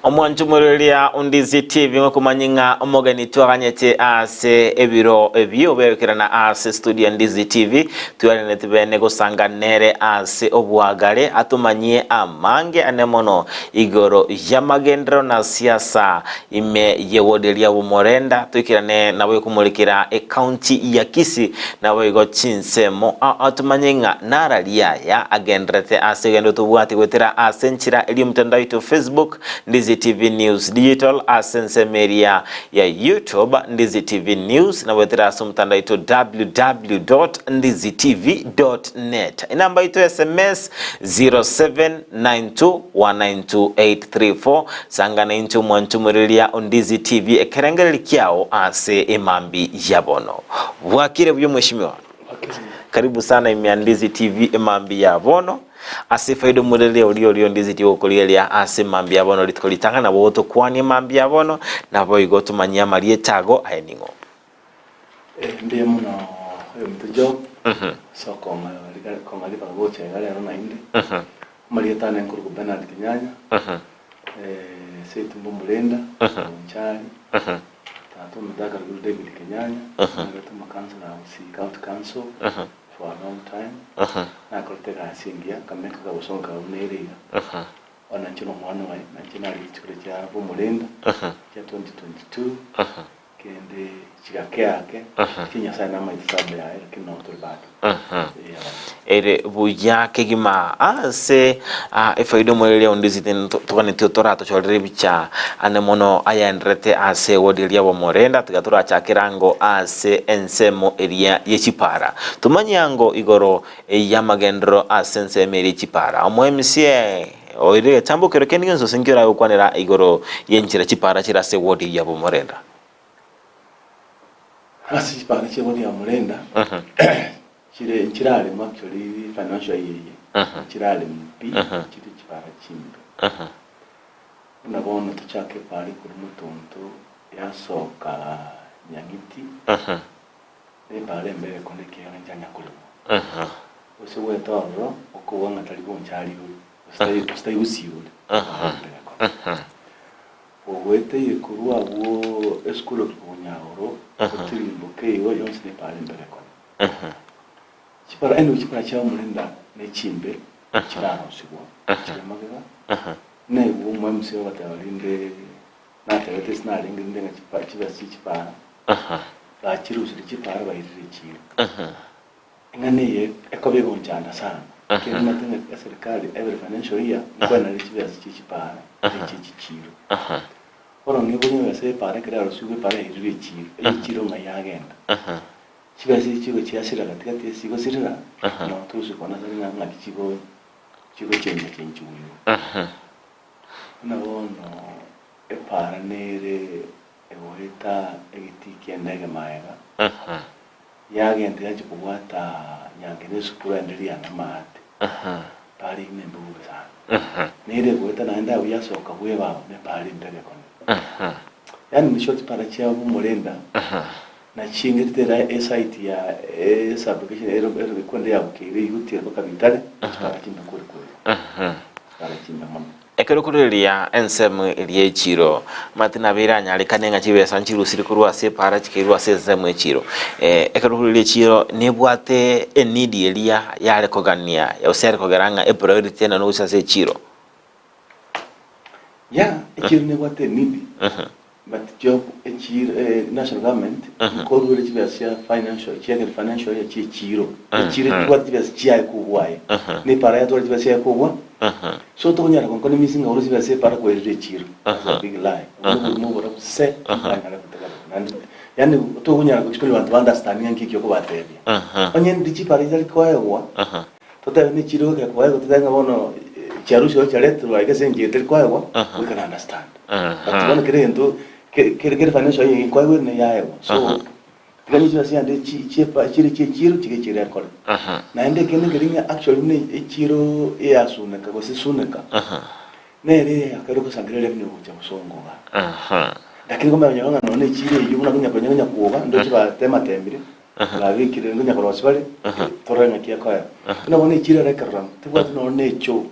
Omwanju murulia Ndizi TV ngokumanyinga omogani twaganyete ase ebiro ebyo berekera ase studio Ndizi TV tuyalene tibene gusanganere ase obwagale atumanyie amange anemono igoro yamagendero na siasa ime yewodelia Bomorenda tukirane nabo kumulikira county ya Kisii nabo igo chinsemo atumanyinga naralia ya agendrete ase gendo tubwati gwetera ase nchira eli mtandao itu Facebook Ndizi TV News Digital asense media ya YouTube Ndizi TV News na wetera mtandao ito www.ndizitv.net inamba ito SMS 0792192834 sangana intu mwantumurilia Ndizi TV ekerengeli kiao ase imambi yabono wakire byo mheshimiwa. Karibu sana Ndizi TV imambi yabono asifaido mudele olio Ndizi TV okulilia ase mambi yabono litkolitanga na boto kwani mambi yabono na boigo tumanyia marie tago ayeningo ndiye muno mtujo so koma lipa goche ngale na indi marie tane nkuru Benard Kenyanya setu Bomorenda nchari tato mdaga David Kenyanya ngato makansela Gusii County Council for a long time na koltega asingia kameka ka usonga uneria wananchino mwana wa national chikole cha Bomorenda cha 2022 kende chikake yake kinya sana maitsabe ya kino tolbado ere buya kegima ase efaido mwelele Ndizi tokane torato cholre bicha anemono ayandrete ase wodilia Bomorenda tugatura chakirango ase ensemo eria yechipara tumanyango igoro yamagendro ase ensemo eria yechipara omo MCA oire tambo kero keninzo singira ukwanera igoro yenchira chipara chirase wodi ya Bomorenda asi chipara che wodi ya Bomorenda chirale actually financial year chirale mpi chiti chipara chimbe unabona tuchake pali kuri mutonto yasoka nyagiti ne pale mbere koneke yanjanya kuri ose wetoro okuwanga tali bonchali ustai usiule owete yekurwa wo eskulo kunyaro kutirimbo keyo yonse ne pale mbere kono chipara eno chipara cha Bomorenda ne chimbe chirano sibo chiramagera ne wo MCA batawalinde na tawete sinalinga ndenga chipara chipara la chirusiri chipara bayirire chiro ngane ekobe gonjana sana kile natenga serikali every financial year kwa na chipara chiro oro ngibonye base para kira rusuwe para irire chiro ngayagenda chibasi chigo chiasira katikati sigo sirira no tuzi kona zina ngati chigo chenja chenchuyo na wono epara nere ewoita egitiki endege maega yagende yachibwata nyangene sukura ndiria na mate pali nembe sana nere woita naenda uyasoka bweba ne pali ndege kono yani mishoti para cha Bomorenda na chingetera site ya application ero kwende ya bukiri yuti baka bitale para kimba kuri para kimba mama ekero kuriria ensem elie chiro matina biranya alikanenga chibesa nchiru siri kurwa se para chikirwa se ensem echiro ekero kuriria chiro nebwate enidi elia yale kogania ya usere kogaranga priority na no usase chiro ya echiro nebwate enidi but job national government ko dole chibasa financial ya chiro kwa chibasa chia kuwaye ne para ya dole chibasa ya kuwa so to nyara kon kono missing oro chibasa para ko ile chiro big lie no bora se ngara kutaka yani to nyara ko chikoli want understand yanki kyo ko batebya onye ndichi para ile kwa yawa to ta ni chiro ka kwa ko tanga bono charusho charetu like senje tel kwa yawa we can understand but when kirendo kere financial year kwa hiyo ne yayo so tikani chibasa ande chepa chiro chike akol na ende kene keringa actually ne chiro ya suneka ko suneka nere akero ko sangire ne ko chamusongo lakini kama nyanga no ne chiro yuna kunya kuoga ndo chiba tema tembire la vikire ngunya ko wasbale torenga kia kwa na wone chiro rekarram tibwa no ne cho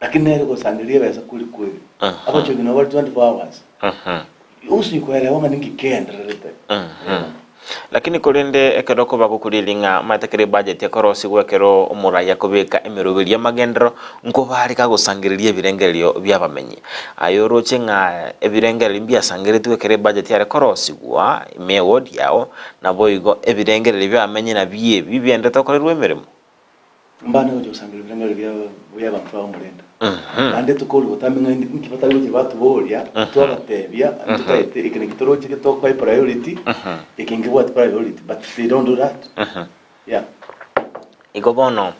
lakini nere kusangilia besa kuli kweli hapo cyo gina 24 hours usikuelewa ningi kenderete lakini kulinde ekedoko bagukulilinga matekere budget yakorosi gwekero umuraya kubika emirubiri y'amagendero nko bari kagusangiriria ebirengerio byabamenye ayoroche nga ebirengerio byasangiriritwe kere budget yare korosi gwa imewod yao naboigo ebirengerio byamenye na biye bibyende tokorerwe emirimo mbana ujo sangiriria ebirengerio by'abantu Bomorenda ande tukoli gutamenga nkibata gute batuboria twabatebya tutaite ikene kitoroche kitoko priority ikingi what priority but they don't do that yeah igobono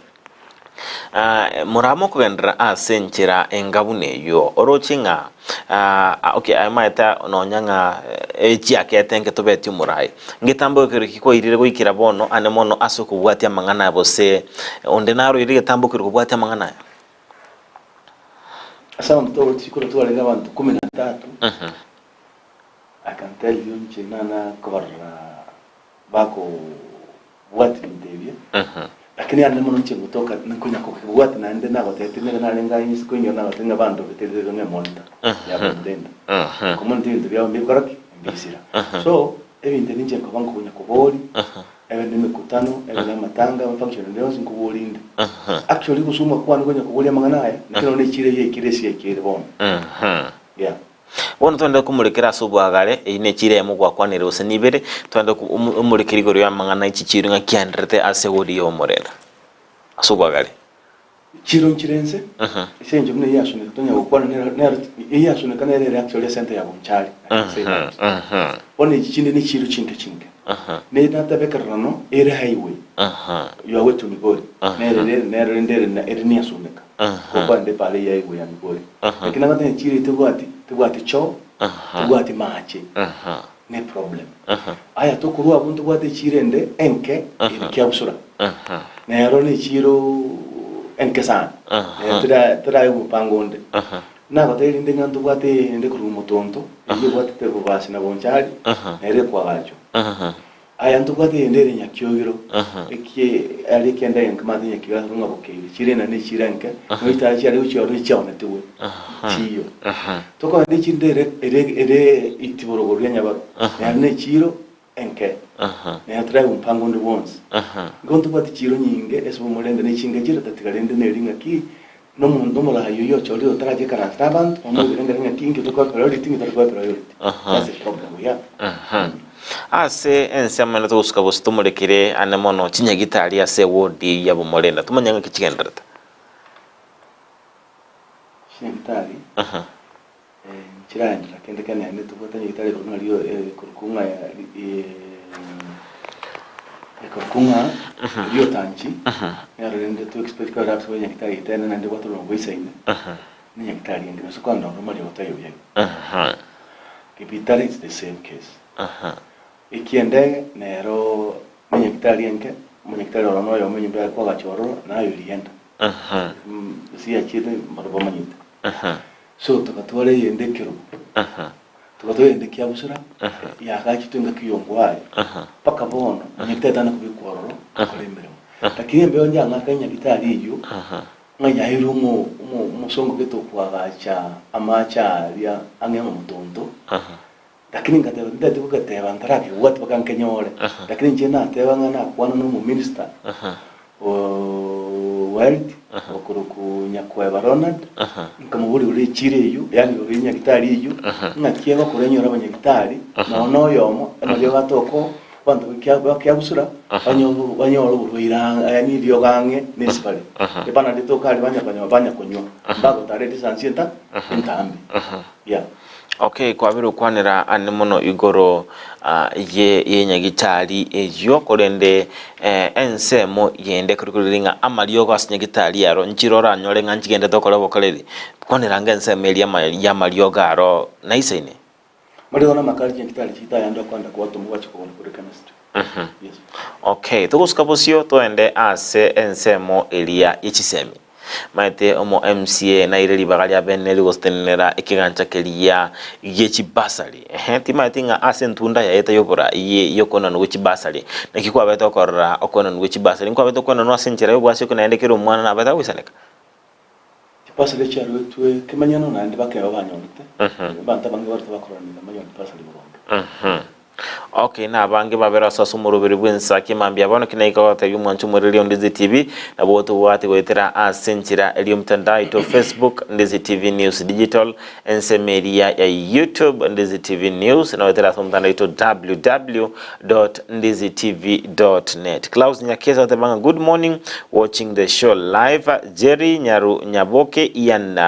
muramo kugendera asenchira engabune yo orochinga okay amaita nonyanga echiake tenke tobeti murai ngitambo kiriko irire goikira bono ane mono asoko bwatia mangana bose onde naro irige tambo kiriko bwatia mangana asa mtoro tikoro tuwalenga abantu 13 I can tell you nchinana kwa bako bwati ndebye lakini ane mono nche kutoka nkunya ko bwati na ende nago tetene na lenga yisi kunyo nago tenga bantu beteleze ne monta ya Bomorenda community ndebya mbikoraki mbisira so ebinte ninje ko banko kunya ko boli ebe nimikutano ebe na matanga function ndio sinkubulinde actually kusuma kwa ngonya kubulia mangana nikino ne chire ye kiresi ye kire bon yeah wono twende kumulikira subwagale ine chire mu kwa kwanire usenibere twende kumulikira igoro ya mangana ichichiro nga kiandrete aseguri yo Bomorenda asubwagale chiro nchirense isenje mune yasune tonya gukwana ne yasune kana ere actually center ya bomchali one ichinde ni chiro chinke ne data bekarano ere highway yo awetu Migori nere ndere na ere ni yasumeka kupande pale ya highway ya Migori lakini ngata chiri tubwati cho tubwati mache ne problem aya tokurwa abuntu bwate chirende enke ikiabusura nero ni chiro enke sana tira yupangonde nako telinde ngantu bwate ende kuru mutonto iyo bwate tebo basi na bonchali nere kwa gacho aya ntu bwate endere nyakyogiro ekie ali kenda yankama nyakiga runga bokeye chirena ni chiranka noita chari uchoro chaona tuwe chiyo toko ndi chindere ere itiboro ya nyaba ne chiro enke ne atra umpango ndi once ngontu bwate chiro nyinge eso Bomorenda ne chinga chiro tatikalende ne ringa ki no mundo mola yo chori otaraje kana staban ono birenga ringa kingi to ko priority to ko priority that's a problem yeah ase ensema to uska bostumulekire ane mono chinyagitari ase wodi ya Bomorenda tumanyanga kichigenderata chinyagitari chiranje lakende kana ne to botanya gitari ko naliyo kurukunga ya kurukunga yo tanchi ya rende to expect ka raps wenya gitari tena nande watu lo boisaine ni gitari ngino so kwanda normally watayo ya kipitari is the same case ikiende nero mwenye kitali enke mwenye kitali orono yo mwenye mbele kwa gachoro na yurienda si achide marobo manyita so tukatwale yende kiro tukatwale yende kiabusura ya gachitunga kiyongwaye paka bono mwenye kitali tana kubikororo akolemberemo lakini mbeo njanga kanya kitali iyo nganya hirumo musongo keto kwa gacha amacha ya angema mutonto lakini ngate ndate bukateba ntarake watu bakankenyore lakini nje nateba ngana kwana no mu minister world okuruku nyakwa Benard nkamuburi uri chireyo yani uri nyagitari yo ngakieba kurenyora abanyagitari no yomo nayo gatoko bantu kyabusura banyoro buruira yani dio gange nesipali ebana ditokali banya konywa mbago tare disansienta ntambi yeah. Okay, kwa biru kwanira ane mono igoro ye nyagitari ejo korende ensemo yende kurikuringa amaliyo kwa nyagitari yaro nchirora nyore nganchigende tokora bokoreri kwanira ngensemo ya maliyo garo naisaine mariyo na makali nyagitari chita yando kwanda kwa watu mwacho kwa kuri chemistry yes. Okay, tukuskabosio toende ase ensemo elia ichisemi maite omo MCA na ile libagali abeneli gostenera ikigancha kelia yechi basali timaiti nga asentunda ya eta yobora iye yokona no basali nakikwa beto korra okona no basali nkwa beto kona no asenchera yo bwase kuna endekero mwana na beta wisaneka pasale charo twe Kenyanya no nandi bakeba banyonte banta bange barto bakoranira mayonte pasale buronge Okay, na bange babera sasa umurubiri bwensa kimambya bano kinaika wata y'umwancu muri Ndizi TV na boto wati gwetera asenchira eliyo mtandao to Facebook Ndizi TV News Digital ensemeria ya YouTube Ndizi TV News na wetera mtandao to www.ndizitv.net. Klaus Nyakeza watabanga good morning watching the show live. Jerry Nyaboke Ian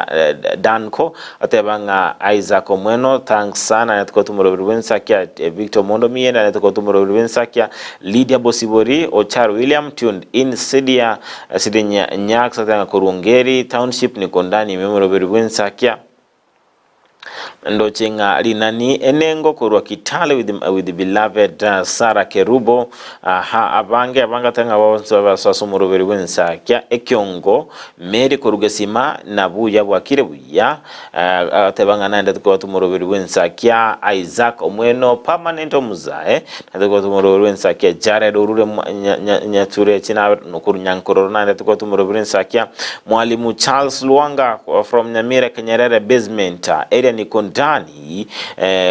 Danko watabanga Isaac Omweno thanks sana na tuko tumurubiri bwensa kia Victor Mondo mienda na tuko tumurubiri bwensa kia Lydia Bosibori Ochar William tuned in Sidia Nyak satanga Kurungeri Township ni kondani memurubiri bwensa kia ndochenga linani enengo kurwa Kitale with the beloved Sarah Kerubo abanga tanga wabonso basumurubiri bwensa kya ekyongo Mary Kurugesima nabuya bwakire buya atebanga nande tuko tumurubiri bwensa kya Isaac Omweno permanent omuzae tuko tumurubiri bwensa kya Jared Orure nyature china nokuru nyankororo nande tuko tumurubiri bwensa kya Mwalimu Charles Luanga from Nyamira Kenyanya basement area ni kondani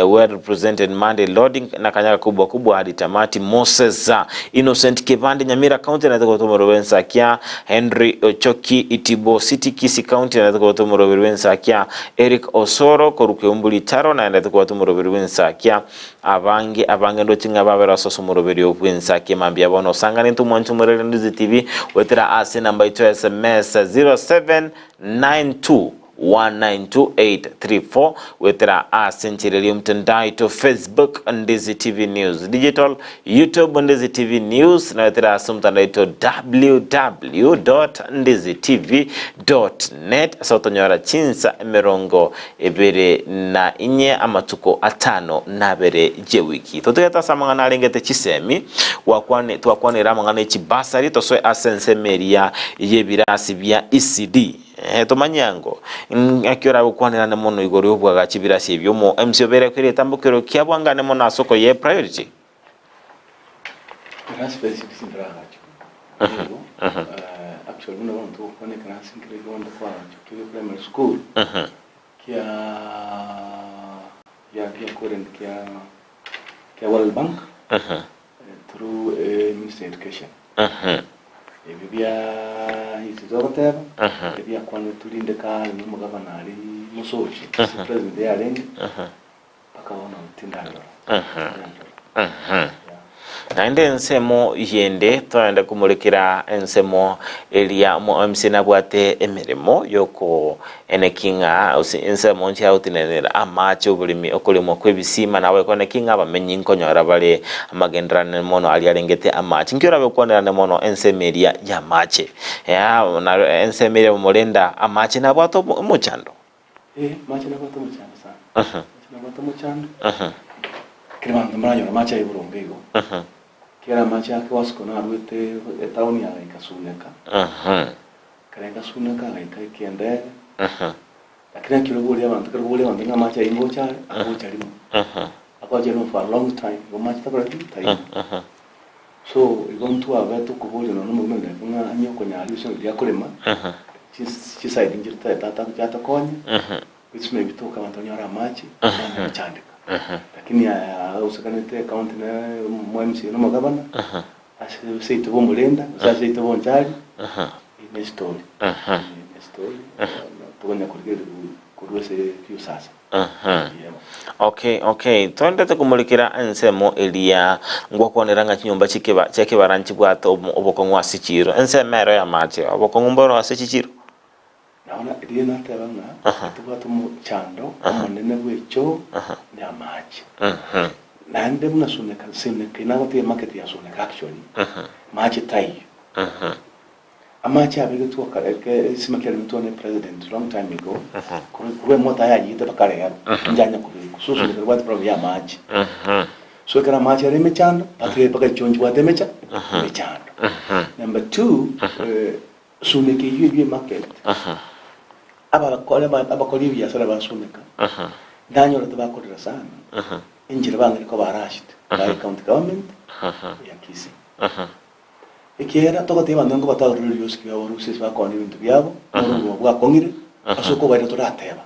were represented Monday loading na kanyaga kubwa hadi tamati. Moses Innocent Kevande Nyamira County na tuko tumorowensa kia Henry Ochoki Itibo City Kisii County na tuko tumorowensa kia Eric Osoro Koruke Umbuli Taro na tuko tumorowensa kia abange ndo chinga babera soso moroberi obwensa kia mambia bono sangani ntumwanchu morele Ndizi TV wetera ase namba ito SMS 0792 1928834 wetera asenchireli mtandao to Facebook Ndizi TV News Digital, YouTube Ndizi TV News na wetera asumtandao to www.ndizitv.net sautonyora chinsa emerongo ebere na inye amatuko atano na bere jewiki totugeta samangana alengete chisemi wakwane ramangana chibasari toswe asensemeria yebirasi bya ECD tomanyango akiora bukwanira ne mono igoro yobwaga kibirasi ebyo mo MCA bere kwire tambukiro kyabwanga ne mono asoko ye priority transparency sindraga actually no one to one can single one the farm to primary school kia current kia World Bank through Ministry of Education bibia hitizorotera bibia kwano tulinde ka mu gavana ali musochi president ya lenge paka wana mtindalo naende ensemo yende twende kumulekera ensemo elia mu MCA nabwate emirimo yoko enekinga ensemo nchi autinenera amacho bulimi okulimo kwebisima nawe kone kinga bamenyi nkonyora bale amagendrane mono ali alengete amachi nkyora bekonera ne mono ensemeria ya mache ya na ensemeria Bomorenda amachi nabwato muchando machi nabwato muchando sana machi nabwato muchando kirima mranyo machi iburongego kera machi yake wasikona arwete tauni ya ikasuneka karenga suneka kaikende lakini kirobuli abantu kirobuli abantu ngamachi imbocha abocha limo akoje no for a long time gomachi tabara time so igontu abeto kubuli no mumende nga anyoko nyali so bya kurema side njirta tata kujata konye which may be to kama tonyora machi na chandika lakini usakanete account na MCA no magabana aseito Bomorenda aseito bonchari ni story tugonya kurwese kyo sasa okay twende tukumulikira ensemo elia ngwakoneranga kinyomba chike baranchi bwato obokongwa sichiro ensemero ya mache obokongwa mboro asichiro naona elia natabanga tubwato mu chando omonene bwecho ya mache nande munasoneka semeka inagoti market ya soneka actually mache tai amacha abege tu akareke simakere mutone president long time ago kuwe mota ya yite bakare ya njanya kususu ni what problem ya machi so kana machi ari mechando patre paka chonji wate mecha mechando number 2 suneke yeye market abakole bya sala basumeka danyo tabakora sana injira banga ko barashit by county government ya Kisii ekera toka te bandongo batalo rulioski ya warusi ba koni bintu byabo n'urugo bwa kongire asoko baire turateba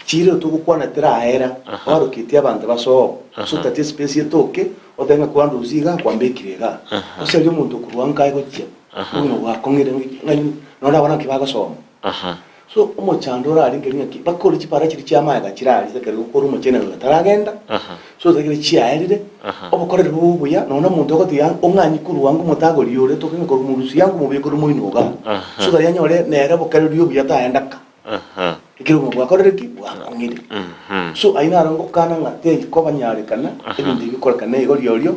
chire tukukwana tiraera waro kitia abantu baso so tati space yetoke otenga kwando uziga kwambekirega oseri umuntu kuruanga igochia uno wakongere ngani nona wana kibaga soma so umuchandora ari ngeringa ki bakora kipara kiri cyamaga kirari sekari gukora umukene bataragenda so zekiri cyarire obukorera bubuya nona muntu okotiya umwanyi kuruwanga umutagori yore tokenga ko umurusi yangu mubikora muinoga so da yanyore nere bokari yubuya taendaka ikiro mu bakorera ki wakongere so aina rango kana ngate ko banyarekana ibindi bikorkana igoryoryo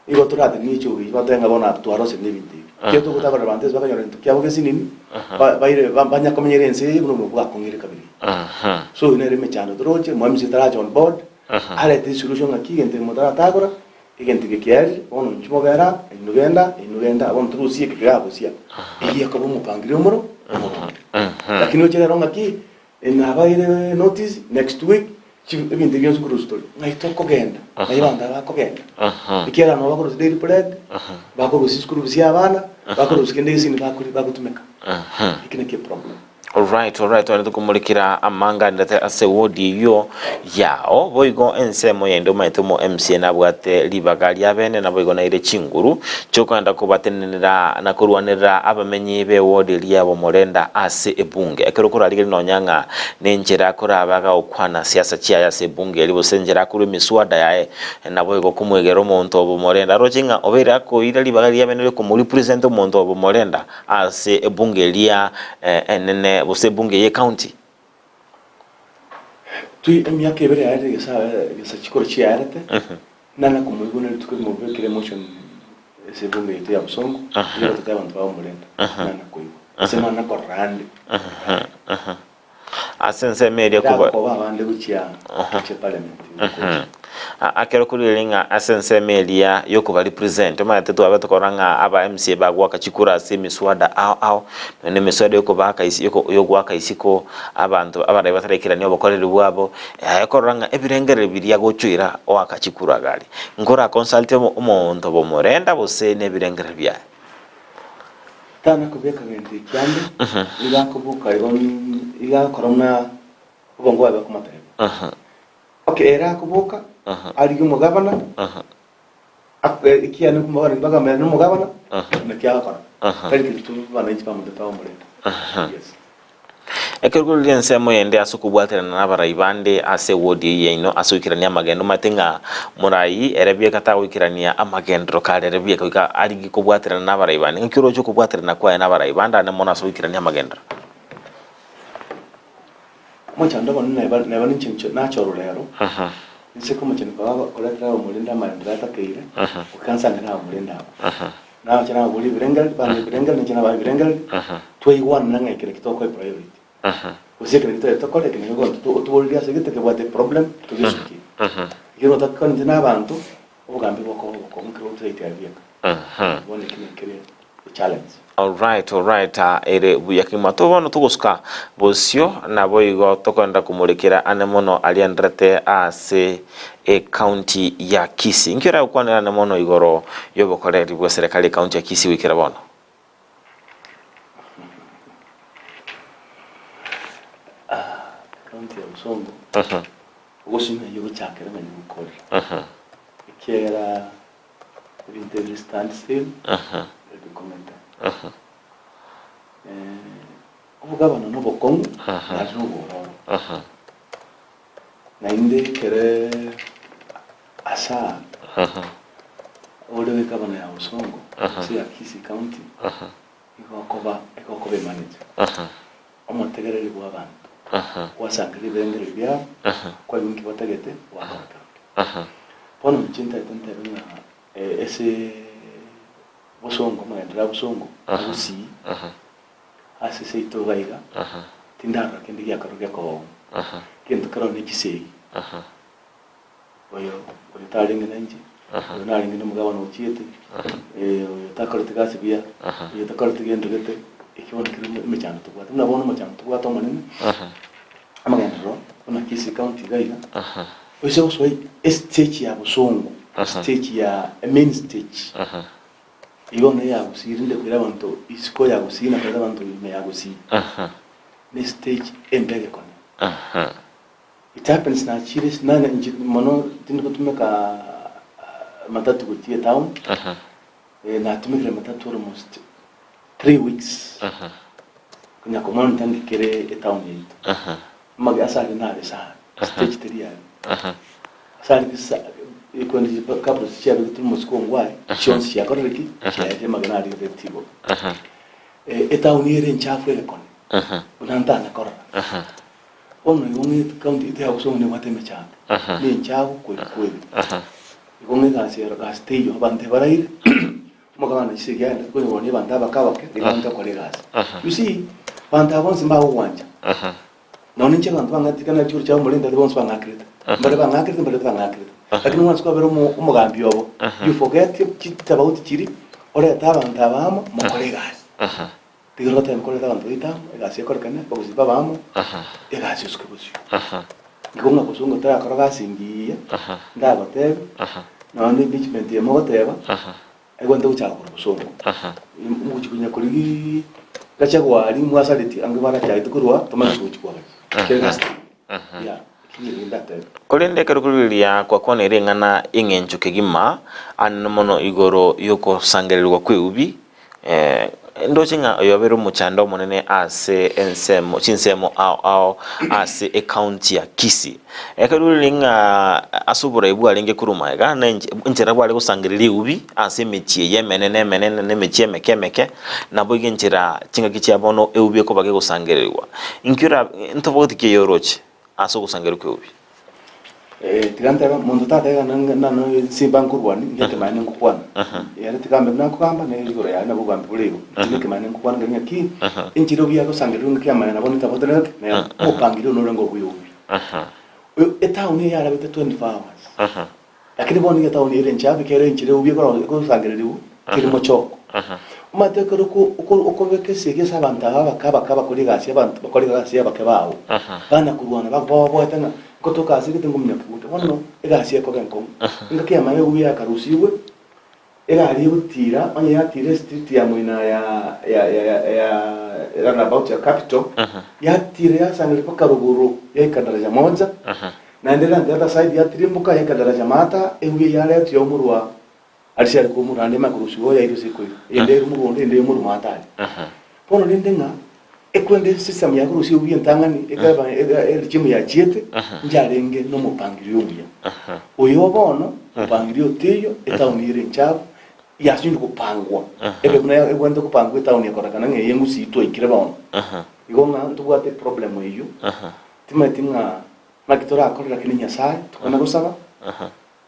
igo turate nicho bibatenga bona atwarose n'ibindi cyo tugutabara bantes bakanyora ntukyabo kesinini baire banya komenyerense ibno mu bwakongere kabiri so inere mechano droche mwami sitaraje on board ale the solution akigente modara tagora igente kikyari ono nchimogera inugenda abon trusi kigabo sia igiye ko mupangire umuro lakini oche ronga ki inabaire notice next week ibindi byo zukuru story naitoko genda nayibanda bakogenda ikera no bakuru daily bread bakuru siskuru bya abana bakuru skende isini bakuri bagutumeka ikine ke problem all right wana tukumurikira amanga ndate ase wodi yo yao boigo ensemo yendo maitomo MCA nabwate libagali abene naboigo na ire chinguru chokwanda kubatenera na kurwanira abamenyi be wodi liya Bomorenda ase ebunge ekero kurali nonyanga nenjera kurabaga okwana siasa chia ya sebunge libo senjera kuri miswada yae naboigo kumwegero monto Bomorenda rochinga obera ko ira libagali abene ko muri present monto Bomorenda ase ebunge liya enene bose bunge ye county tu emyaka ebere yari gesa chikoro chiarete nana kumuguna tukumu bekire motion ese bunge yete ya Busongo ira tutabantu ba Bomorenda nana kuyibo sema na korande asense media kuba abande buchya che parliament akero kulilinga asense media yoko bali present mate to abatokoranga aba MCA bagwa kachikura se miswada au ne miswada yoko baka isi yoko gwaka isiko abantu abare batarekirani obokorere bwabo yakoranga ebirengere biriya gochwira o akachikura gali ngora consult umuntu Bomorenda bose ne birengere bya tana kubeka bende cyane ila kubuka ila korona ubongo aba kumatera okay era kubuka ari umugabana ikiana kumugabana bagamba n'umugabana nakyakora kandi tubana ikipamu datawo Bomorenda yes ekerugulu ensemo yende asukubwatira n'abarayibande ase wodi yeno asukirania magendo matenga murayi erebye katawikirania amagendro karerebye ka aligi kubwatira n'abarayibande nkiro cyo kubwatira nakwa n'abarayibanda ne mona asukirania magendro mochando bonna neba nichincho nachoro lero nse ko mochando baba koletera Bomorenda mandra takeire ukansa ngana Bomorenda na chana buli birengal bani birengal ni chana bali birengal twayiwan nanga ikire kitoko priority usekere kitoko tokole kene ngo tubolya segete ke bwate problem tugisuki yero takandi n'abantu ubugambi boko mukiro tayite yabieka wone kine challenge all right ere buyakima tobono tuguska bosio nabo igo tokonda kumurekera anemono aliandrete ase county ya Kisii nkira ukwanira anemono igoro yobokoreri bwa serikali county ya Kisii wikira bono county ya Busongo ugosina yugo chakera mani gukora ikera ibintu stand still dokumenta umugabana n'ubukungu naje n'uburoro na inde kere asa ole gabana ya Busongo si ya Kisii county ikokobe manager omutegereri bw'abantu wasangire bengere bya kwa bingi batagete wakaka pono mchinta itanterana ese Busongo maendera Busongo Gusii ase seito baiga tindara kendi ya karuga ko kendo karo ni Kisii oyo talinga nanji nalinga n'umugabano uciete takorete gasibya takorete gendegete ikibona kiri mecano tugwata nabona mecano tugwata manene amagendero ona Kisii county gaiga oyo osoi stage ya Busongo stage ya main stage ibona ya Gusii rinde kwira abantu isiko ya Gusii na kwira abantu ime ya Gusii ni stage embege kone. It happens na chile nana mono tiniko tumeka matatu kutia town. Na tumeka matatu almost 3 weeks. Kunya komono tangi kere town yetu. Magi asali na sana. Stage 3 yani. Asali kisa ikondi kabla siya bitu muskongwa chonsi ya koreki ya magana ri retibo. Town yere nchafu kone. Unanta na kora. Ono yongi county ite hakusonga ne wateme changa. Ni nchafu kweli. Ikonge gasera gasteyo abante baraire. Mugabana chisiganda ko yoni banda bakaba ke ibanga kore gasi. You see, banda bonse mba uwanja. Na ninche bantu bangatikana cyuru cya Bomorenda bonse bangakreta. Mbere bangakreta. Lakini mwanzo kwa bero umugambi yobo. You forget about chiri ore tabanta bamo mukore gasi. Tigero ta mukore tabanta ita gasi kore kana baguzi babamo. Gasi uskubusyo. Ikonga kusunga ta kora gasi ngiye. Ndabatebe. Na ndi management ya moteba. Egwanda uchakura busongo. Umuchikunya kuri gachagwa ari mwasaliti angibara cyaitukuru tomaso uchikwa. Kegasti. Yeah. Kolende karukulilia kwa kone irengana ingencho kegima anomono igoro yoko sangererwa kweubi ndochinga yobero muchando monene ase ensemo chinsemo ao ase account ya Kisii ekarulinga asubura ibu alenge kuruma ga na nchera bwale kusangereri ubi ase mechie yemenene ne mechie mekemeke na boge nchera chinga kichia bono eubi ko bage kusangererwa inkira ntoboti ke yoroche aso kusangererwa ubi tigantera mundo tatega nano simbankurwani ngete mane ngukwana yare tigambe nakugamba ne ligoro ya nabo gambe bulego tigeke mane ngukwana ngenya ki injiro biya ko sangererwa ngike mane nabo nitabotere ne opangiro no rengo buyubi etauni yara bete 24 hours lakini boni etauni ile nchabe kere injiro biya ko sangererwa kirimo choko umatekero uko bekese gesa abantu bakaba kuri gasi abantu bakori gasi bakabao bana kurwana bakabo tanga kotoka asiri ngumnya puta wono egasi yako kanko ngakia maye uya karusiwe egari butira anye yatire street ya mwina ya about ya capital yatire yasangire paka ruguru ya kadaraja moja na ndela ndela side ya tirimbuka ya kadaraja mata ewe yale yatyo murwa alishari ko murande makurusiwe ya iruse ko ende murundi ende muru mata pono ndenga ekwende system ya kurusi ubi ntangani ekaba elichimu ya chiete njarenge no mupangiryo uya oyo bono mupangiryo teyo etaunire nchabo yasindu kupangwa ebe kuna ekwende kupangwa etauni yakorakana nge yengusi ito ikire bono igonga ntubwate problem eyo timatinga makitora akorera kininya sai tukana gusaba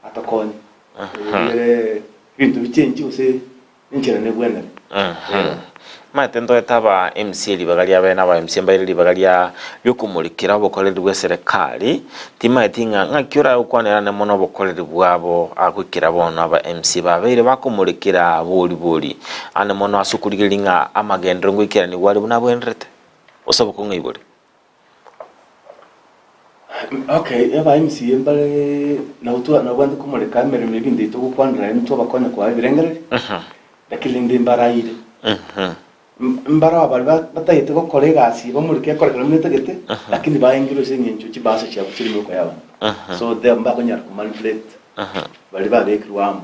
atakonye bintu bichenji use injira ne bwenda matendo etaba MCA libagalia bena ba MCA mbaire libagalia byokumulikira bokolere bwa serikali timatinga ngakyura ukwanera ne mono bokolere bwabo akwikira bona ba MC babeire bakumulikira boli ane mono asukuligiringa amagendro ngwikira ni wali bunabwenrete osaba ko ngibole. Okay, eba MCA mbale na utua na bwanda kumulika mere mebinde to kwanira nto bakona kwa birengere lakini ndi mbaraire mbara bali batayite ko kolega asi bamurike korekera munetegete lakini bayengiro senyencho kibasa cya bukiri muko yaba so they mbako nyar ku manipulate bali babekirwamo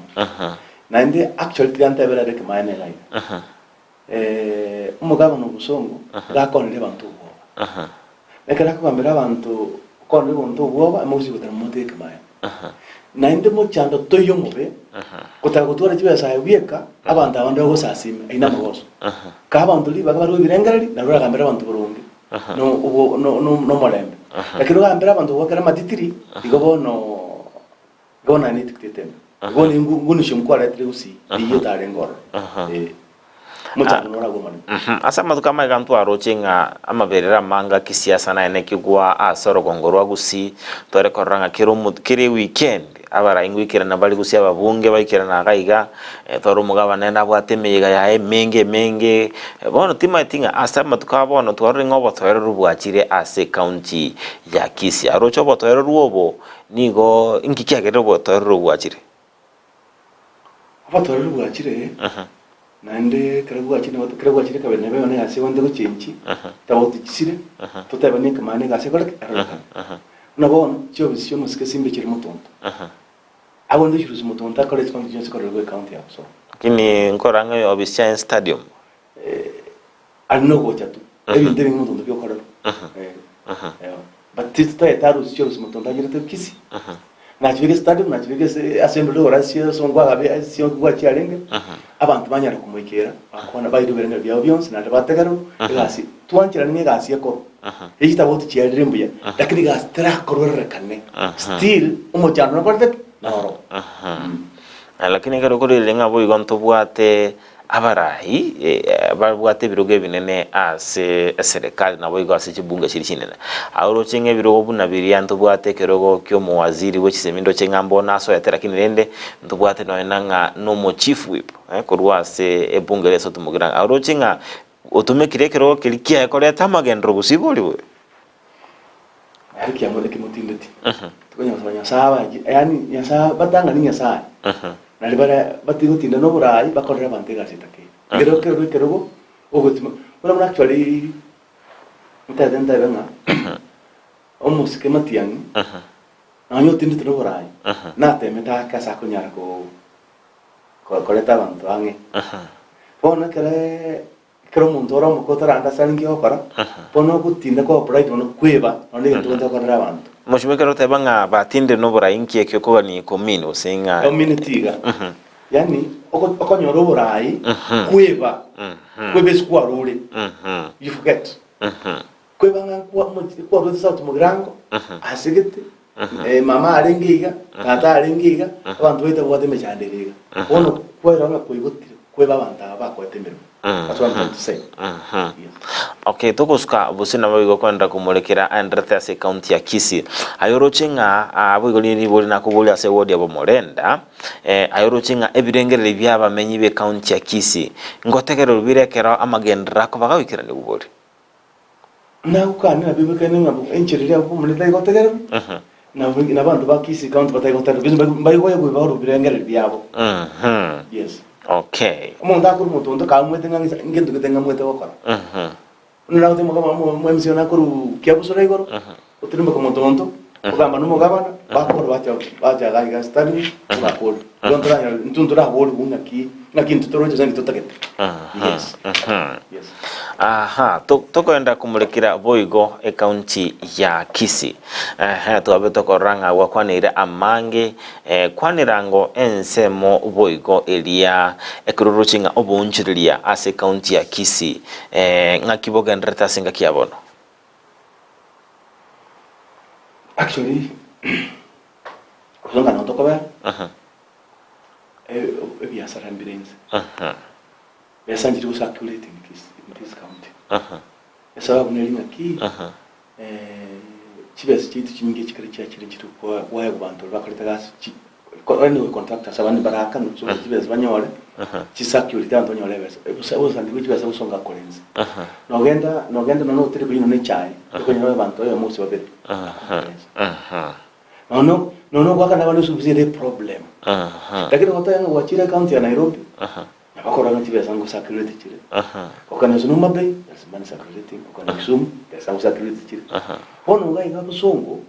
na ndi actually tiganta bela reke mayene line umugabo no busongo gakonere bantu bo nekera ko bambira bantu konne bonto bo amuzi gutera muteke maya na ndi mo chando toyo mobe kutagutura kibesa yabieka abantu abandi go sasime ina magoso ka abantu liba bari birengereri na rura gambira abantu burungi no molembe lakini gambira abantu bakara matitiri digo gona ni tikitete goni ngunisho mkwara triusi iyo tare ngoro mutanora gomani asama tukama gantu arochinga amaberera manga kisiasa na ene kigwa asoro gongorwa Gusii tore koranga kiri weekend abara ingwikira na bali Gusii ababunge bayikira na gaiga toro mugaba nenda bwatemeyega ya menge bono timatinga asama tukabona tore ngobo tore rubwachire ase county ya Kisii arocho botore ruobo nigo inkikyagere botore rubwachire abatore rubwachire nande karagwa chine kabene be ne ase wande guchenchi tawoti kisire tutabane kamane gase kora nabona cyo bisyo musike simbe kiri mutonto abonde kiri mutonto akore condition se kora county ya so kini nkoranga yo obisya stadium alno go chatu ebinde bintu mutonto byo kora but tita etaru cyo mutonto agire Kisii na chivige stadium na chivige assembly orasio songwa gabe sio kwa chiarenge abantu banyara kumwekera akona bayido berenga bya byonse na bategaro gasi twanchira ni gasi yako ejita boti chiarembuya lakini gasi tra korora kanne still umojano nakorde naro lakini kero kuri lenga boy gonto bwate abarahi babwate biroge binene ase serikali na boygo ase chibunga chiri chinene auro chenge birogo bunabiri anto bwate kerogo kyo mu waziri we chisemindo chengambo naso yatera kinende nto bwate no enanga no mo chief whip kurwa ase ebunga leso tumugira auro chinga otumekire kerogo kilikia ekoleta magendro busiboli we ariki amole kimutindeti tukonya kusanya sawa yani yasa batanga ni yasa nalibara batigutinda no burayi bakorera bantega sitake kero ogotima bona actually mutadenda benga omusike matiani anyo tindi no burayi na temeta kasa kunyara ko koleta bantu ange bona kero mundora mukotara anda salingi okora bona gutinda ko bright no kweba onde ntuenda korera bantu Moshimekero tebanga batinde no burayi nkiyekyo ko ni komini usinga community ga yani okonyoro burayi kweba kwebe squarule you forget kweba kwa roza sauti mugrango asigete mama arengiga tata arengiga abantu bita bwate mechanderega ono kwera nga kweba abantu abakwatemero that's what I'm trying to say. Okay, tokoska busina babigo kwenda kumulekera andrete ase county ya Kisii ayorochinga abigo liri boli nakubuli ase ward ya Bomorenda ayorochinga ebirengerere byabamenyi be county ya Kisii ngotegero birekera amagendera ko bagawikira ni bubori na ukana bibekene ngabo enchirira ko muleta ngotegero na bantu ba Kisii county batayigotera mbayigo yego bahoro birengerere byabo yes. Okay. Umuntu akuru mutondo kamwete ngendo kutenga mwete wakora. Nuna utimo kama MCA nakuru kiabusora igoro. Utirimo kama mutondo ugamba numugabana bakora bacha gaiga study bakora. Yondra ntundura holi unaki nakintu toroje zangi totakete. Yes. Yes. Aha, tokoenda kumulekira boigo e county ya Kisii. Tuabe tokoranga wakwanire amange kwanirango ensemo boigo elia ekururuchinga obunchirilia ase county ya Kisii. Ngakiboga nreta singa kiabono. Actually, kulonga no tokoba. Biasara ambulance. Biasa njiri usaculating in this county. Esa buneli ngaki. Chibes chitu chimingi chikari chitu kwa waya kubantu bakaleta gas ene contractor sabani baraka no chibes banyole. Chisaculating antonyo levels. Usa ndi chibes usonga kolenzi. Nogenda no utiri kuino ne chai. Kuino bantu yo musi babiri. No kwa kana wale subsidy problem. Lakini watayangu wachire county ya Nairobi. Bakora ngati besango security chire. Okana zunu mabe, yasimani security, okana Kisumu, yasango security chire. Hono ngai ga busongo.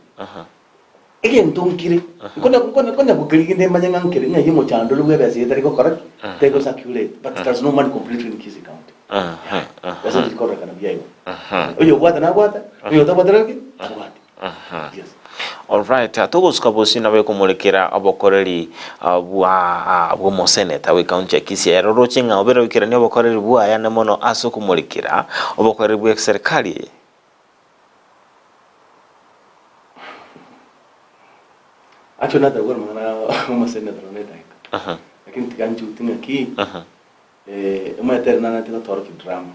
Ege ntonkire. Kona bukiriginde manyanga nkire ngai mo chando lugwe basi yetari ko correct. Take security, but there's no money completely in Kisii county. That's not correct kana biayo. Oyo bwata na bwata, oyo tabadraki, bwata. Yes. All right, togoska bosina we kumulekera abokoreri bwa mo senator we county ya Kisii erorochinga obera wikira ni abokoreri bwa yana mono aso kumulekera abokoreri bwa serikali acho nada gor mana mo senator ne dai lakini tiganju tinga ki uma eterna na tino toro drama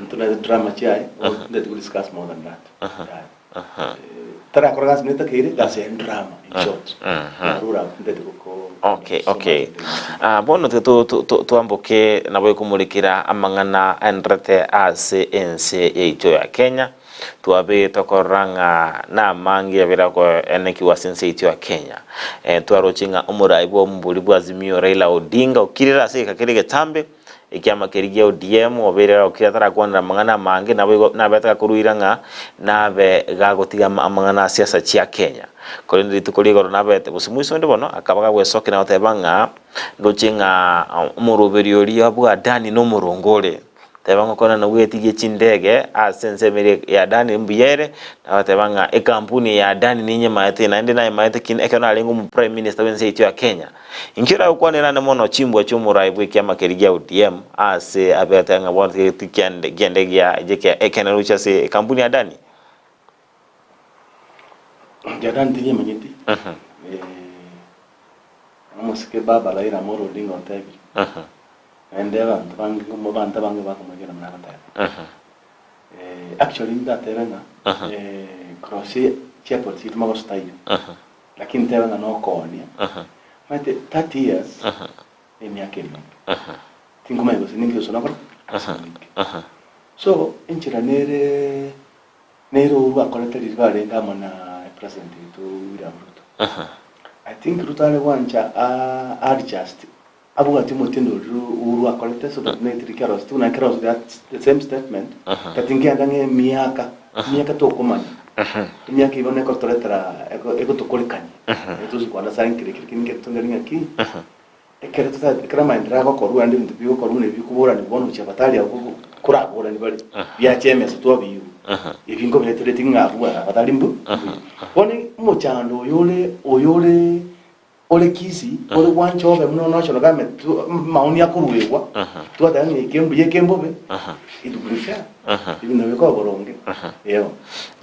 ntuna drama chai we discuss more than that tara korgas minta kire gase drama in short rura ndete ko okay bono to amboke na boy kumulikira amangana andrete ase MCA ito ya Kenya tuabe tokoranga na mangi abira ko eneki wasense ito ya Kenya tuarochinga umurai bo mbuli bwa Azimio Raila Odinga ukirira ase kakirige tambe ikiama kirigia ODM obere okira kwanira mang'ana mange na betaka kuruiranga nabe gagotiga amang'ana siasa cia Kenya kore nditu kuri goro na bete busimuiso ndi bono akabaga gwesokera otebanga ndochinga umuruberi ori abwa Dani no murongore tebanga kona na gwetigie chindege asense mere ya Dani mbiyere na tebanga kampuni ya Dani ninye maete na ndi na maete kin ekana lengo mu prime minister wense itu ya Kenya inkira ukwanira na mono chimbwa cyumurai bw'ikiama kirigia ODM ase abetanga bonke tikende gendegia jeke ekana rucha se kampuni ya Dani Jadan tiye manyiti amusike baba laira moro dingo tebi endera bangi mo banta bangi bakumagera mnakata actually nda tebanga crossi chepo titu mago style lakini tebanga no konia mate 30 years miaka mingi tingoma hizo ningi usona kwa so inchira nero uwa koleta lizvare ngamana president to William Ruto. I think Ruto ale wancha adjust abuga timotendo uru akoleta so that net rikaros tu na cross that the same statement that ingia ndange miaka to komani miaka ibone ko toletra ego to kolikani eto zikwana sankire kirkinge tongaringa ki ekere tuta krama ndra ko koru andi ndibyo koru ne bikubora ni bono chabatali abugo kurabora ni bali bya cheme so to biyu ibingo biletele tinga ruwa batali mbu bone mochando ole Kisii ole wancho be muno national government maoni yakuruwewa tuatanye kembo idubulifya ibintu biko boronge yeo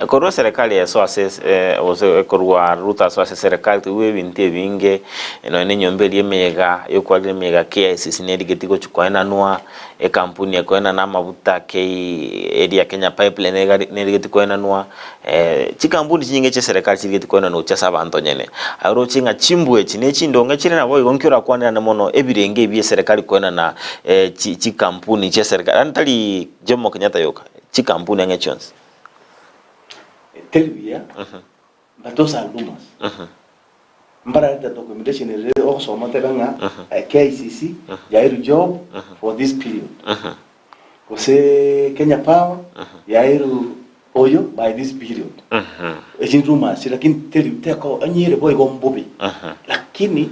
korwa serikali ya soases korwa Ruto soases serikali tuwe binte binge eno ne nyombeli emega yokwali emega KICC nedigetigo chukwana nwa kampuni yakwena na mabuta ke area Kenya pipeline nedigetigo nwa chikampuni chinge che serikali chidigetigo no cha sabanto nyene aro chinga chimbwe chine chindonga chire na boy gonkira kwana na mono ebirenge bye serikali kwena na chikampuni che serikali antali Jomo Kenyatta yoka chikampuni yange chons telvia batosa albumas mbara da documentation is also matanga KICC yairu job for this period kose Kenya Power yairu oyo by this period ejinruma lakini telvia ko anyire boy gombobi lakini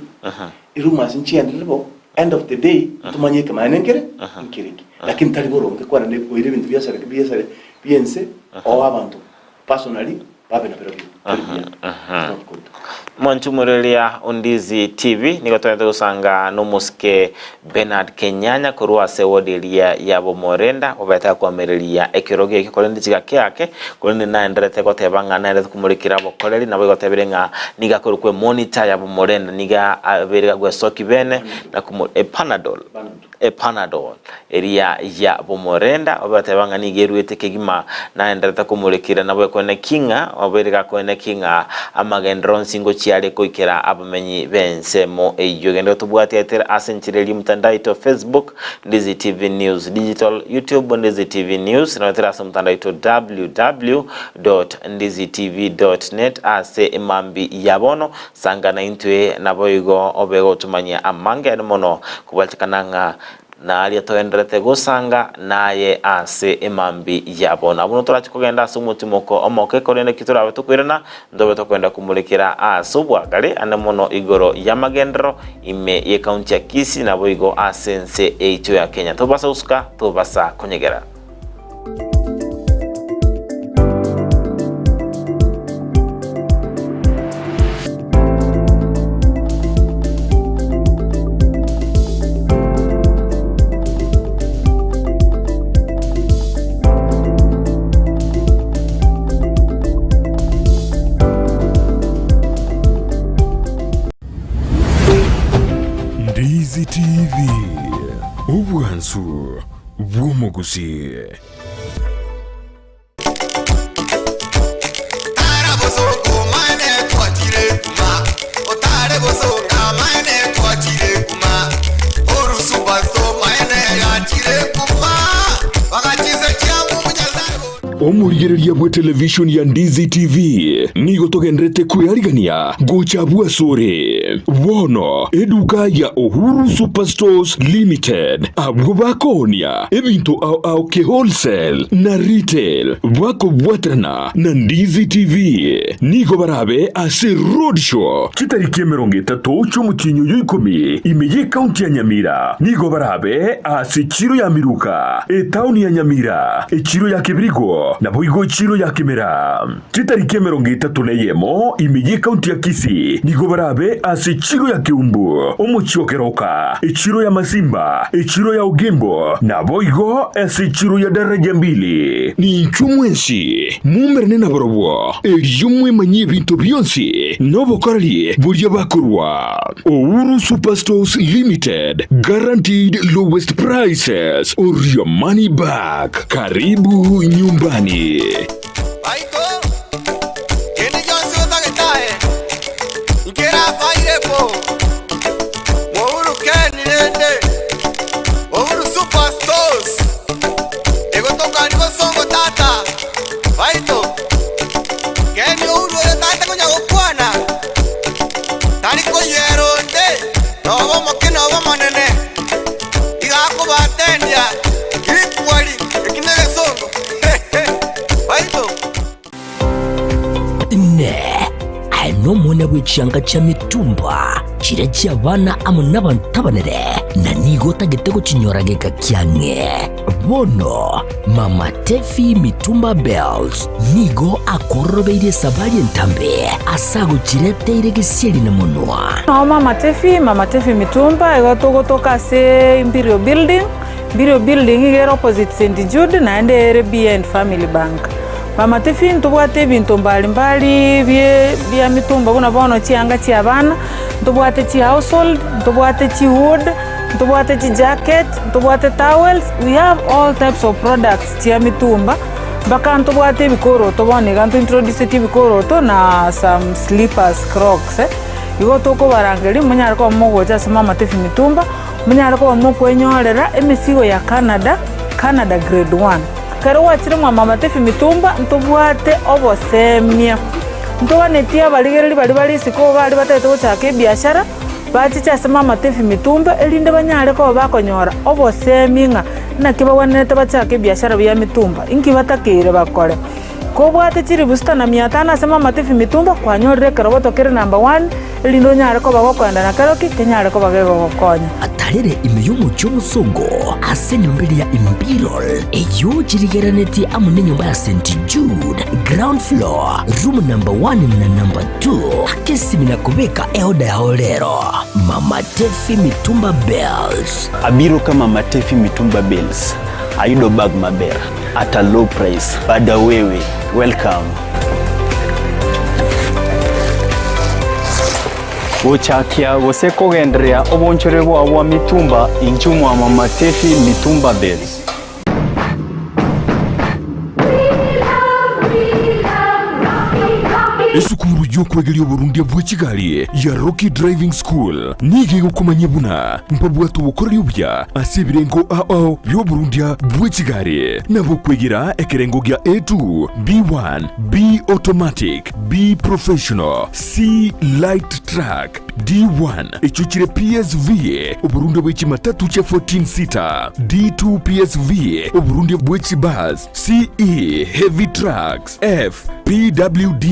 iruma sinchia ndebo end of the day tumanye kama nengere nkiriki lakini taliboronge kwa ne boire bintu byasare biense o abantu personally babe na perogi Mwanchumurelia Ndizi TV niko twende kusanga no muske Benard Kenyanya kurwa sewodelia ya Bomorenda obeta kwa merelia ekiroge ekikolendi chigake yake kolende na enderete ko tebanga na enderete kumurikira bokoleri na bwo teberenga niga korukwe monitor ya Bomorenda niga aberega gwe soki bene na kumu Panadol area ya Bomorenda obeta banga nigeruete kegima na enderete kumurikira na bwo kone kinga oberega kone kinga amagendron singo chiale koikera abamenyi bensemo eyogendo tubwati atera asenchireli mtandao ito Facebook Ndizi TV News Digital YouTube Ndizi TV News na atera mtandao ito www.ndizitv.net ase imambi yabono sangana intwe naboigo obego tumanya amange mono kubaltikananga na ali atoenderete gusanga naye ase imambi yabona abuno turachikogenda sumutimoko omoke korene kiturabe tukwirana ndobe tokwenda kumulikira asubwagale anemono igoro yamagendero ime ye county ya Kisii nabo igo asense eito ya Kenya tobasa uska tobasa konyegera Ndizi TV Ubwansu Gusii omurigereria bwe television ya Ndizi TV nigo togendrete kuyarigania gocha bwa sore wono eduka ya Uhuru Superstores Limited abwo bakonia ebintu au ke wholesale na retail wako watrana na Ndizi TV niko barabe ase roadshow kitariki 30 cy'umukinyo y'ikumi imeye county ya Nyamira niko barabe ase chiro ya miruka town ya Nyamira chiro ya Kibirigo na boigo chiro ya Kimera kitariki 31 imeye county ya Kisii niko barabe ase chiro ya Kiumbu omuchiokeroka chiro ya Masimba chiro ya Ugembo na boigo ase chiro ya daraja mbili ni chumwensi mumerne na borobo yumwe manye bintu byonsi nobokorali burya bakurwa Uhuru Superstores Limited guaranteed lowest prices or your money back. Karibu nyumbani. Aiko kene jonsi otagetae ikera fairepo Uhuru Keni nende Uhuru Superstores ego toka niko songo tata Aito Keni Uhuru tata kunya gukwana Tariko yeronde nobo mokino bomo nene igako batendia ikwali ekinege songo Aito no mwana w'icanga cha mitumba kirajya abana amo n'abantabanere na nigota gitego kinyorageka kyange bono mama Tefi mitumba bells nigo akorobeire sabari ntambe asago kireteire gisiri na munwa no mama Tefi mitumba egotogotoka se Imperial building igero opposite St Jude na ende BN Family Bank. Mama Tefi ntubwate bintu mbalimbali bya mitumba kuna bono chianga chi abana ntubwate chi household ntubwate chi wood ntubwate chi jacket ntubwate towels. We have all types of products chi mitumba baka ntubwate bikoro tobone gantu introduce ti bikoro to na some slippers crocs igo toko barangeli munyara ko mogoja se Mama Tefi mitumba munyara ko mukwenyorera emisigo ya Canada grade 1 karo wachire Mama Tefi mitumba ntubwate obosemia ntobanetia baligereri bali siko bali batete gochaka biashara bachicha se Mama Tefi mitumba elinde banyare ko bakonyora oboseminga na kibawanete bachaka biashara bya mitumba inki batakire bakore ko bwate chiri busta na 500 se Mama Tefi mitumba kwanyorere karo botokere number 1 elindo nyare ko bagokwenda na karoki kenyare ko bagego gokonya atarere imeyumu cy'umusongo ase nyombere ya Imperial eyo jirigeraneti amune nyumba ya St Jude ground floor room number 1 na number 2 akesimina kubeka eoda ya olero Mama Tefi mitumba bells abiro kama Mama Tefi mitumba bells ayudo bag maber at a low price bada wewe welcome Uchakia goseko gendrea obonchore bwa mitumba inchumu wa Mama Tefi mitumba bells esukuru y'okwegeria Burundi bwa Kigali ya Rocky Driving School nige gukomanya buna mpabwa tubukorera ubya asibirengo byo Burundi bwa Kigali nabo kwegera ekerengo gya A2 B1 B automatic B professional C light track D1 echuchire PSV Uburundi bw'iki matatu cha 14 seater D2 PSV Uburundi bw'iki bus CE heavy trucks F PWD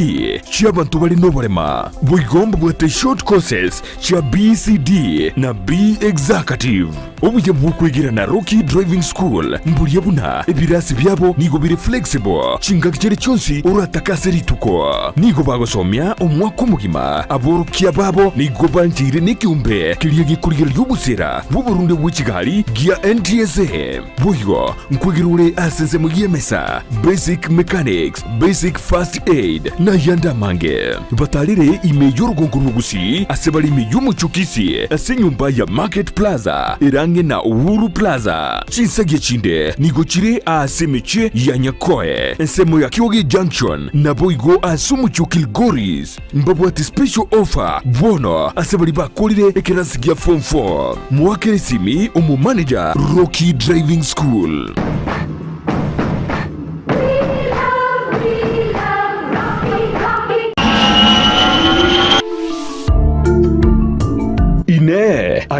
cy'abantu bali nobarema bwigomba bwate short courses cha BCD na B executive obuye bw'ukwigira na Rocky Driving School mburiye buna ebirasi byabo nigo biri flexible chinga kigere cyonsi uratakase rituko nigo bagosomya umwaka mugima aborokia babo nigo banjire n'ikiumbe kiriye gikurigera y'ubusera bw'Uburundi bw'i Kigali gia NTSA buyo nkwigirure asenze mu yemesa basic mechanics basic first aid na yanda mange batalire imeyo rugonguru Gusii asebali imeyo muchukisi asenyumba ya Market Plaza irange na Uhuru Plaza chinsage chinde nigochire asemeche ya Nyakoe ensemo ya Kioge Junction na boigo asumuchukil Goris mbabwati special offer bono asebali bakolire ekerasigia form 4 mwakere simi umu manager Rocky Driving School.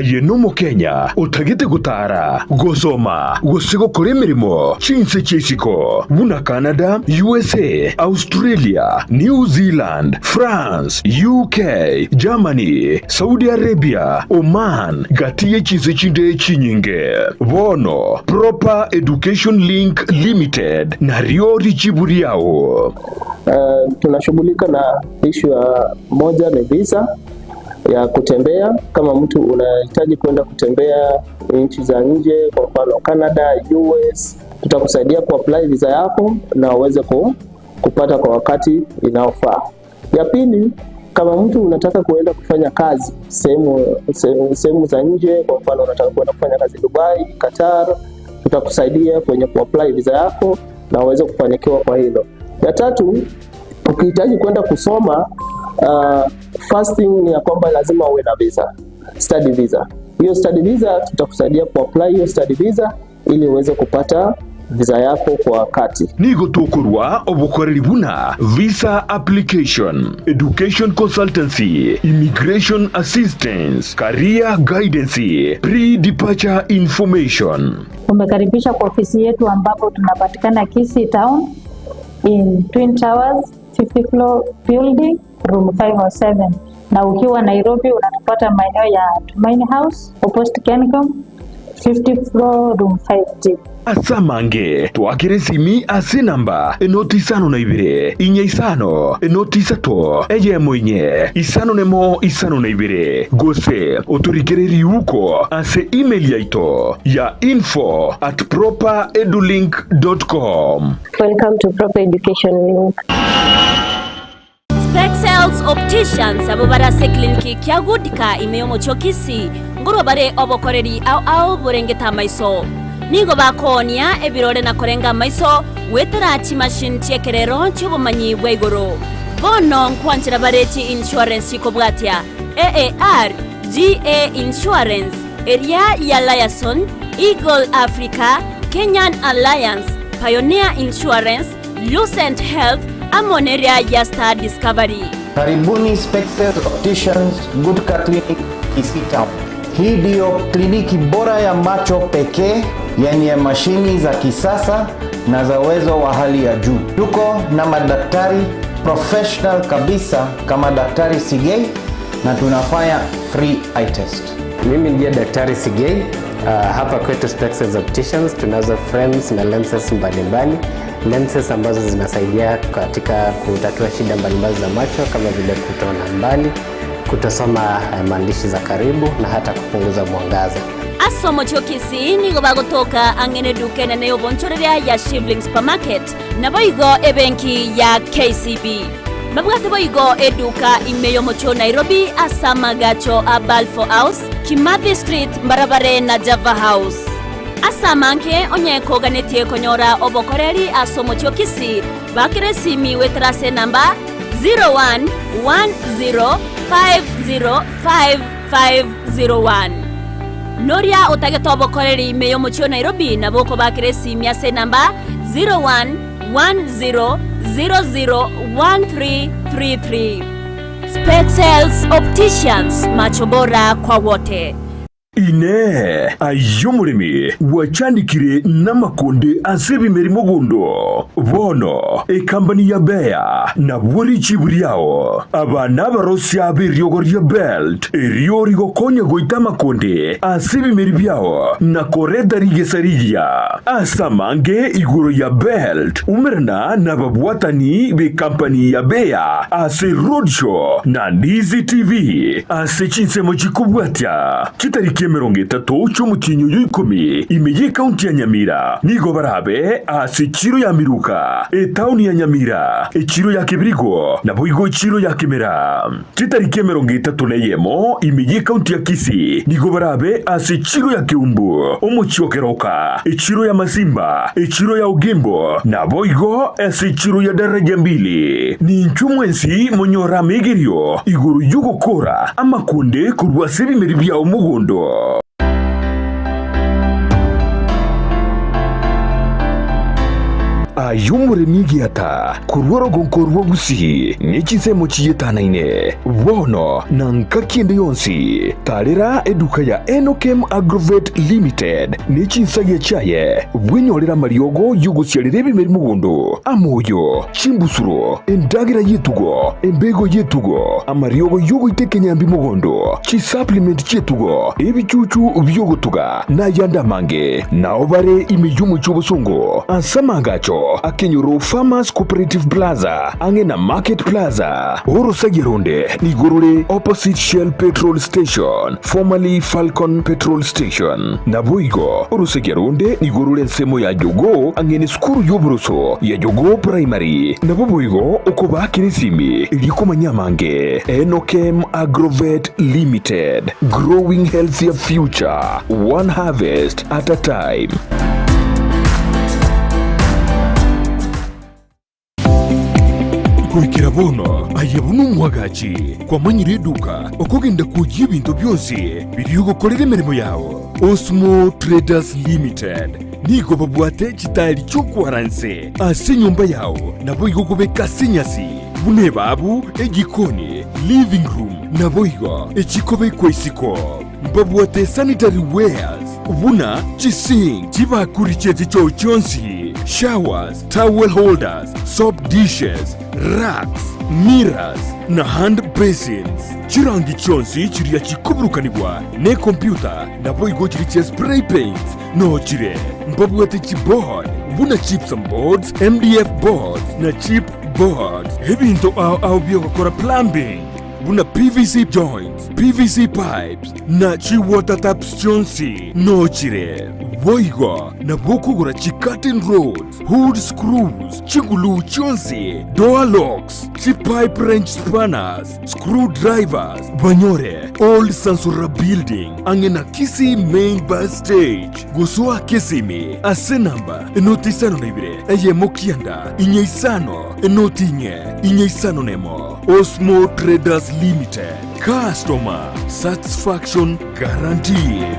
aye no Kenya utagite gutara gosoma gosigo kore mirimo chinse chesiko buna Canada, USA, Australia, New Zealand, France, UK, Germany, Saudi Arabia, Oman, gatiye chinse chinde chinyinge bono Proper Education Link Limited na riori chiburi yao. Tunashughulika na issue ya moja ni visa ya kutembea. Kama mtu unahitaji kwenda kutembea nchi za nje, kwa mfano Canada, US, tutakusaidia kuapply visa yako na uweze kupata kwa wakati inaofaa. Ya pili, kama mtu unataka kuenda kufanya kazi sehemu za nje, kwa mfano unataka kwenda kufanya kazi Dubai, Qatar, tutakusaidia kwenye kuapply visa yako na uweze kufanikiwa kwa hilo. Ya tatu, ukihitaji kwenda kusoma, first thing ni ya kwamba lazima uwe na visa, study visa. Hiyo study visa tutakusaidia kuapply hiyo study visa ili uweze kupata visa yako kwa wakati. Nigo tokurwa obukoreri buna visa application, education consultancy, immigration assistance, career guidance, pre-departure information. Umekaribisha kwa ofisi yetu ambapo tunapatikana Kisii town in Twin Towers 50 floor building room 507. Na ukiwa Nairobi unatupata maeneo ya Tumaini House opposite Kencom 50 floor room 5G. Asamange twakire simi ase namba enoti isano na ibire inye isano enoti isato eye mwenye isano nemo isano na ibire gose oturikireri uko ase email yaito ya info@properedulink.com. Welcome to Proper Education Link. Spexels Opticians abobara seklinki kyagudika imeyomo chokisi ngoro bare obokoreri au borengeta maiso nigo bakonia ebirore na korenga maiso wetara chi machine chekerero chubumanyi bwaigoro bono nkwanchira bareti insurance ikobwatia AAR GA Insurance area ya Liason Eagle Africa Kenyan Alliance Pioneer Insurance Lucent Health Amoneria ya Star Discovery. Karibuni Spexels Opticians Good Clinic Kisii Town. Hii ndio kliniki bora ya macho pekee yenye mashini za kisasa na za uwezo wa hali ya juu. Tuko na madaktari professional kabisa kama Daktari Sigei na tunafanya free eye test. Mimi ndiye Daktari Sigei. Hapa kwetu Spexels Opticians tunazo frames na lenses mbalimbali. Lenses ambazo zinasaidia katika kutatua shida mbalimbali za macho kama vile kutoona mbali, kutosoma maandishi za karibu na hata kupunguza mwangaza. Asomo chokisi nigo bagotoka angene duke na neo bonchoreria ya Shivling Supermarket na boigo ebenki ya KCB. Mabwate boigo eduka imeyo mocho Nairobi asama gacho a Balfour House, Kimathi Street, Barabare na Java House. Asamanke onyeko ganetie konyora obokoreri asomo chokisi bakire simi wetrase namba 0110505501. Noria otageto obokoreri meyo mocho Nairobi na boko bakire simi ase namba 0110001333. Spexels Opticians, macho bora kwa wote. Ine ayomurimi wachandikire n'amakonde asebi mirimo gundo bono ekambani ya Beya na buri chiburi yao abana barosya biryogoria belt eriori gokonya goita makonde asebi mirimo yao na koreda rigesariya asamange iguro ya belt umerna na babwatani be kampani ya Beya ase roadshow na Ndizi TV ase chinsemo chikubwatya kitariki 30 cy'umukinyo y'ikumi imeye county ya Nyamira nigo barabe ase kiro ya Miruka town ya Nyamira ekiro ya Kibirigo na boigo kiro ya Kimera kitariki 31 imeye county ya Kisii nigo barabe ase kiro ya Kiumbu omuchyokeroka ekiro ya Masimba ekiro ya Ugimbo na boigo ase kiro ya Daraja 2 ni nchumwensi monyora megerio iguru yugokora amakunde kurwasiri meribya umugondo. ayumure nigiata kurwaro gonkorwo Gusii nichisemo chiyetanaine wono na nkakiende yonsi tarira eduka ya NOKM Agrovet Limited nichinsagia chaye bwinyorera mariogo yuguciarire bimeri mugondo amoyo chimbusuro endagira yetugo embego yetugo amariogo yugo itekenyambi mugondo chi supplement chetugo ebichuchu byogotuga na yanda mange na obare imiyumu chobosongo ansamangacho akenyoro Farmers Cooperative Plaza angena Market Plaza oro sagironde nigorore opposite Shell Petrol Station formerly Falcon Petrol Station na boigo oro sagironde nigorore nsemo ya jogo angene skuru yobroso ya jogo primary na boigo okoba kirisimi iliko manyamange NOKM Agrovet Limited, growing healthier future one harvest at a time. Kuikira bono ayabunu mwagachi kwa manyiri eduka okogenda kujia bintu byose biriugo kolere merimo yao. Osmo Traders Limited nigo babuate chitali chokwaranse ase nyumba yao nabo igo beka senyasi bune babu egikoni living room nabo igo echikobe kwesiko babuate sanitary wares buna chising chibakuri chete cho chonsi showers towel holders soap dishes racks mirrors na hand basins chirangi chonsi chiria chikuburukanibwa ne computer nabo igo chiri spray paints no chire mbabuate chipboard buna chips and boards MDF boards na chip boards hebinto au biogokora plumbing buna PVC joints PVC pipes na chi water taps chonsi no chire boigo na bokugura chi curtain rods hood screws chingulu chonsi door locks chi pipe wrench spanners screwdrivers banyore old Sansura building angena Kisii main bus stage gusua Kisimi ase namba enotisano nebire eye mokianda inyeisano enotinye inyeisano nemo Osmo Traders Limited. Customer satisfaction guaranteed.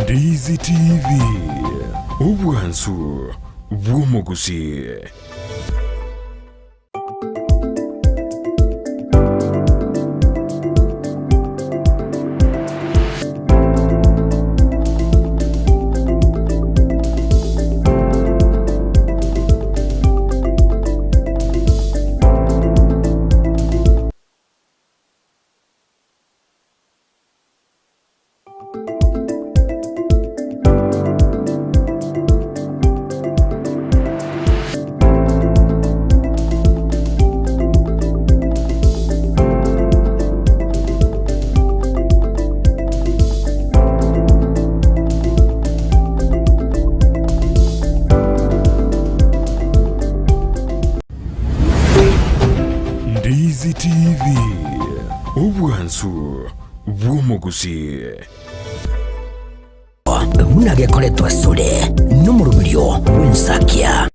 Ndizi TV. Ubwansu bw'omugusi. Ndizi TV. Ubwansu bw'omugusi. Bunagekoletwa sole n'omurubiryo w'ensakia.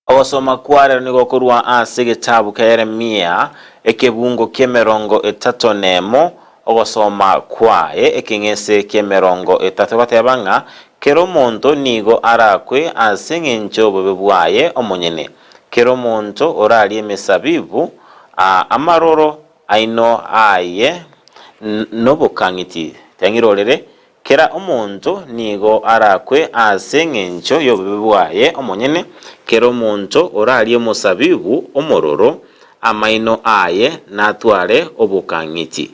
Awasoma kware nigokorwa ase gitabu ka Yeremia ekebungo kemerongo etatu nemo awasoma kwae ekingese kemerongo etatu batebanga kero monto nigo arakwe ase ngencho bebwaye omonyene kero monto orali emesabibu amaroro aino aye nobokangiti tangirorere kera omonto nigo arakwe ase ngencho yobebwaye omonyene kero omonto orali emusabibu omororo amaino aye natware obokangiti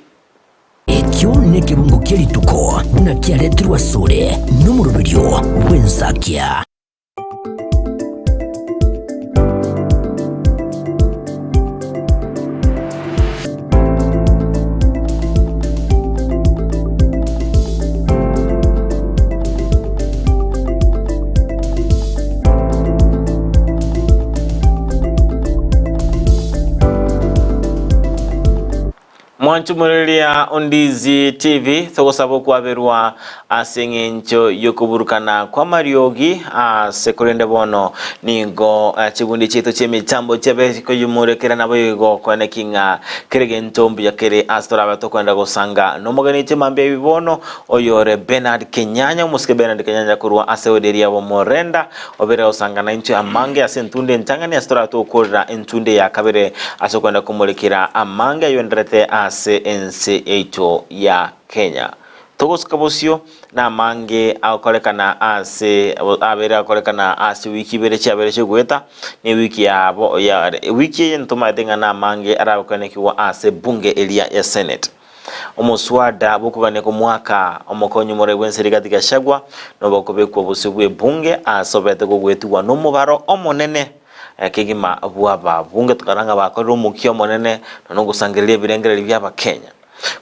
ekyo nekebungo kelituko nakialetirwa sole n'omurubiryo w'ensakia. Mwanchumulilia Ndizi TV thogosabo kwaberwa asengencho yokuburukana kwa mariogi sekurende bono ningo chibundi chito chemitambo chabe kuyumurekera nabo yigo kwane kinga keregento mbuya kere astora bato kwenda gusanga nomugani chimambe bibono oyore Benard Kenyanya musike Benard Kenyanya kurwa aseoderia Bomorenda obere usanga na intu amange asentunde ntangani astora to korra entunde ya kabere asokwenda kumurekera amange yonderete ase MCA ya Kenya togoskabosio na mange akorekana ase abere akorekana ase wiki bere chabere chegweta ni wiki ya wiki yentuma denga na mange arakonekiwa ase bunge elia ya Senate omuswada bukubane ku mwaka omukonyo more wenseri katika shagwa no bakobekwa busubwe bunge asobete kugwetuwa no mubaro omonene kigima bwaba bunge tukaranga bakorera umukyo monene no gusangiria birengere byaba Kenya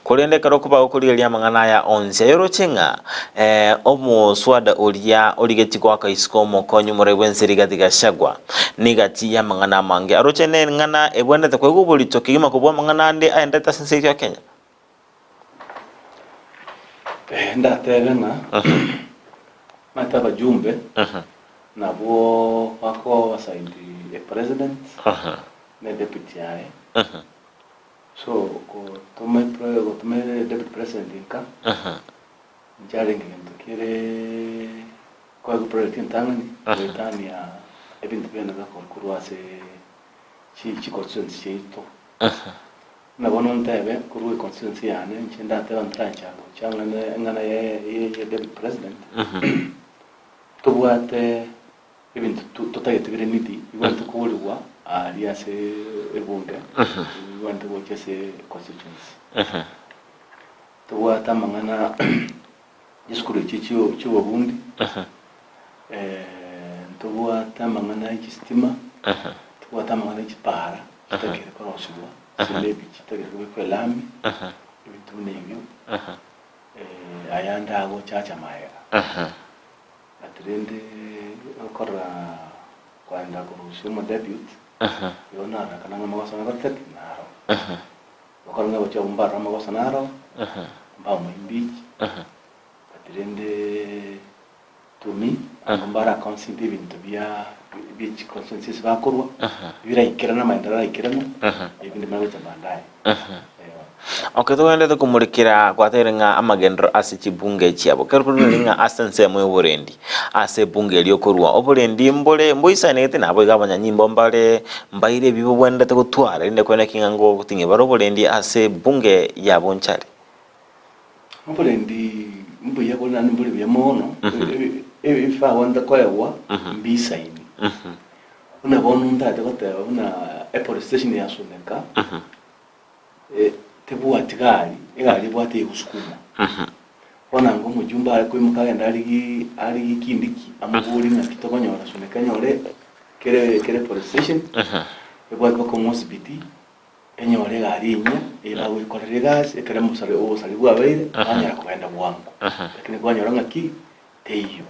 kolende karokuba okuliya mangana ya onse yorochenga omuswada ulia oligeti kwa kaisikomo konyo more wenseri katika shagwa nigati ya mangana mange arochene ngana ebwende te kwegubuli tokigima kubwa mangana ande aendeta sense ya Kenya ndatebenga mataba jumbe nabo wako wasaidi a president na deputy yae so ko tome deputy president inka njaringi ngentokire kwa president tangani Britania ebintu bene bakorkurwase chi constituency chito nabona ntebe kuri constituency yane nchenda tebe ntrancha cyangwa ngana ye deputy president tubwate ibintu tutayetebire niti ibintu kuburwa ari ase ebunge ibintu bokese constituency tubwata mangana iskuru chicho bundi tubwata mangana ikistima tubwata mangana ikipara kitakere kwa osubwa silebi kitakere kwa lami ibintu nebyo ayanda ago chacha maera atrende okora kwanda kuruhusu mu debut yona kana ngamagosa nabatek naro okora ngabo cha umbara amagosa naro mba mu imbichi atrende tumi umbara consent ibintu bya beach consensus bakorwa birayikirana mandara ikirana ibindi mabeta bandaye oketogende kumurikira kwaterenga amagendro ase chibunge chiabo kerpuninga asense mu Burundi ase bunge lyokorwa oburendi mbole mboisanete nabo igabanya nyimbo mbale mbaire bibo bwenda tekutwara inde kwena kingango kutinge baro Burundi ase bunge yabo nchari oburendi mbuye bona mbule byemono ifa wanda kwaewa mbisaini una bona ndate kotewa una police station ya Suneka tebu atigari egari bwate usukuma ona ngo mujumba ariko imukagenda ari kindiki amuguri na kitokonyora Suneka nyore kere police station ebwako ko mosibiti enyore gari inya ila wikorere gas ekere musare obusari bwabeire anya kwenda bwangu lakini kwanyora ngaki teyo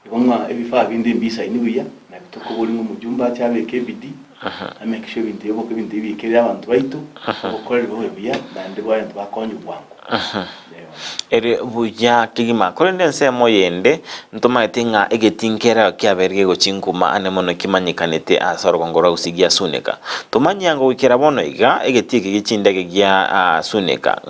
ibomwa ebifa bindi mbisa inibuya na bitoko buri mu mujumba cyabe kebidi make sure bindi yoko bindi bikere abantu baitu okorera bo biya bande bwayantu bakonye bwangu ere buya kigima kolende nsemo yende ntoma etinga egetinkera kyaberge go chinkuma ane mono kimanyikanete asoro kongora usigia Suneka tomanyango wikera bono iga egetike gichindege gya Suneka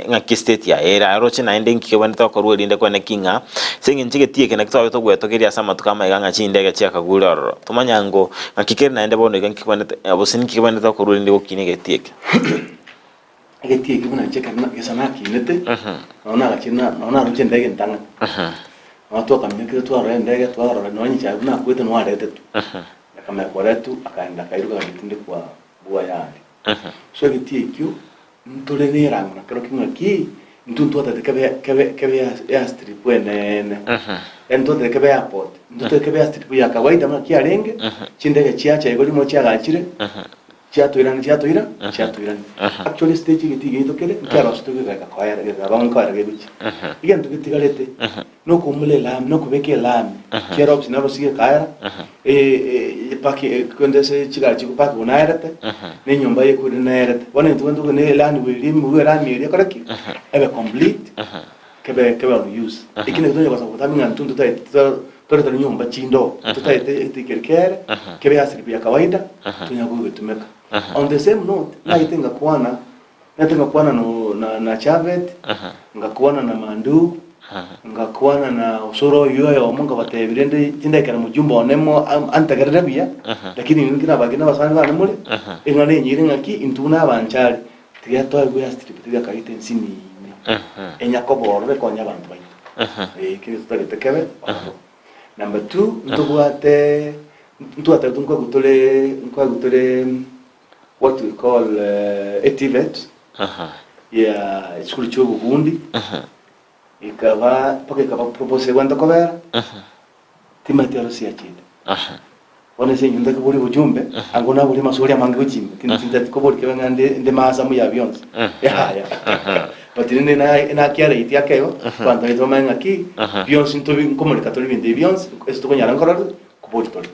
nga state ya era roche na ende nkike wende tokorwe linde kwene kinga sengi nchige tieke na kitwa togweto sama tukama iga nga chindege chya kaguloro tomanyango ngakikere na ende bono iga nkike wende abosini nkike wende tokorwe linde gokinege tieke egeti ekibuna cheka na gesanaki nete naona gachina naona ruche ndege ntanga watu akamnyekira tu ara ndege tu ara nonyi cha na kwete no arete tu kama koretu akaenda kairuka gitinde kwa bua yandi so egeti ekyo ntolenera na kero kinga ki ntuntu atakebe ya strip wenene entonde kebe ya port ntuntu kebe ya strip ya kawaida ma ki arenge chindege chiacha igori mo chiagachire Chatuiran. Actually, stage it to kill it. Carlos to like a choir, a long choir. Again to get tigalete. No cumule lamb, no kubeke lamb. Kerops never see a tire. A packet, condensate chigachi pack one irate. Then you buy a good inherit. One into land will him who ran me, have a complete. kebe use ikine kutonya kwa sababu taminga ntundu tore nyumba chindo tikerkere kebe asili ya kawaida tunyago tumeka on the same note na itenga kuana na chavet ngakuana na mandu ngakuana na usoro yoyo munga batebirende tindekera mujumba onemo antagarabia lakini ngina bagina basanga bana muri ingane nyiri ngaki intuna abanchari tiyato gwe strip tiya kaite nsini enyakoboro konya bantu bayi kiri tutakebe number 2 ntuate tunkwa gutole what we call etivet school chogo bundi ikava porque ikava propose kwenda kobera timatero sia chinde one se nyunda kuburi bujumbe angona buri masuri amangi bujimbe tinda kuburi kebenga nde masa mu ya beyond ya patine na kiara iti akeo quando ito manga ki beyond sinto comunicatori binde beyond esto konyara ngora kuburi tori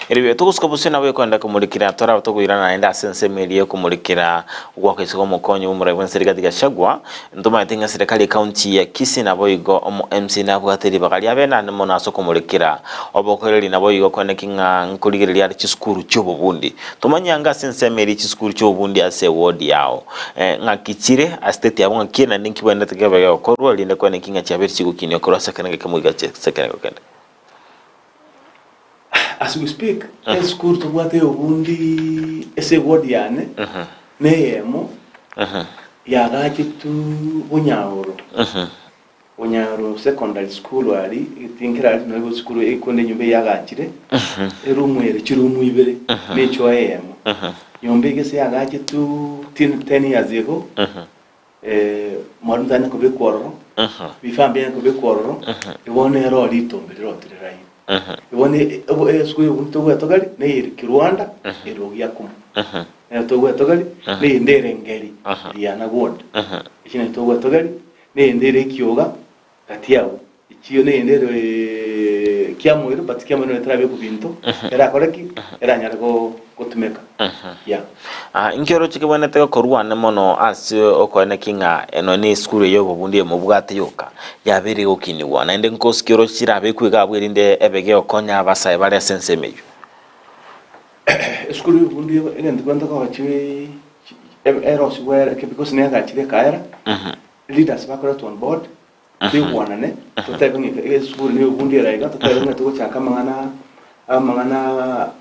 Iriwe tuguskobusina we kwenda kumurikira tora tugwira na enda sensemerie kumurikira gwako isigo mukonyo umuraiwe serikali gashagwa nduma yatinga serikali county ya Kisii na boigo omo MC na bwateri bakali abena nimo naso kumurikira obokoreri na boigo kwenda kinga nkurigirira ari chiskuru cy'ububundi tumanyanga sensemerie chiskuru cy'ububundi ase ward yao ngakicire a state yabo ngakina ninkibwenda tegebe okorwa linde kwenda kinga cyaberi kigukini okora sakana kemuga sakana kokenda. As we speak, school to what they ubundi ese word yane neyemo yagaje tu Bunyaworo Bunyaworo secondary school wali itinkira ari no school ekonde nyumbe yagachire erumu ere chirumu ibere necho yemo nyumbe gese yagaje tu 10 years ago mwarundana ko bekororo bifambe ko bekororo ibone ro litombere ro tirai ibone school ubuntu bwatogari ne Kirwanda erogia kum ne togwatogari ne nderengeri yana ward ikine togwatogari ne ndere kyoga kati yao ikiyo ne ndere kiamwiro but kiamwiro ne trabe ku bintu era koreki era nyargo kutumeka ya inkero chikibone teko korwana mono as okone kinga eno ni school yo bubundi mu bwate yoka yabere okiniwa na ende nkoskiro chirabe kwiga bwerinde ebege okonya abasaye bali sensemeyo school yo bubundi ene ndikwanza ko bachiwe eros where because ne gachire kaera leaders bakora to on board tiwanane tutebinge school yo bubundi era iga tutebinge to chaka mangana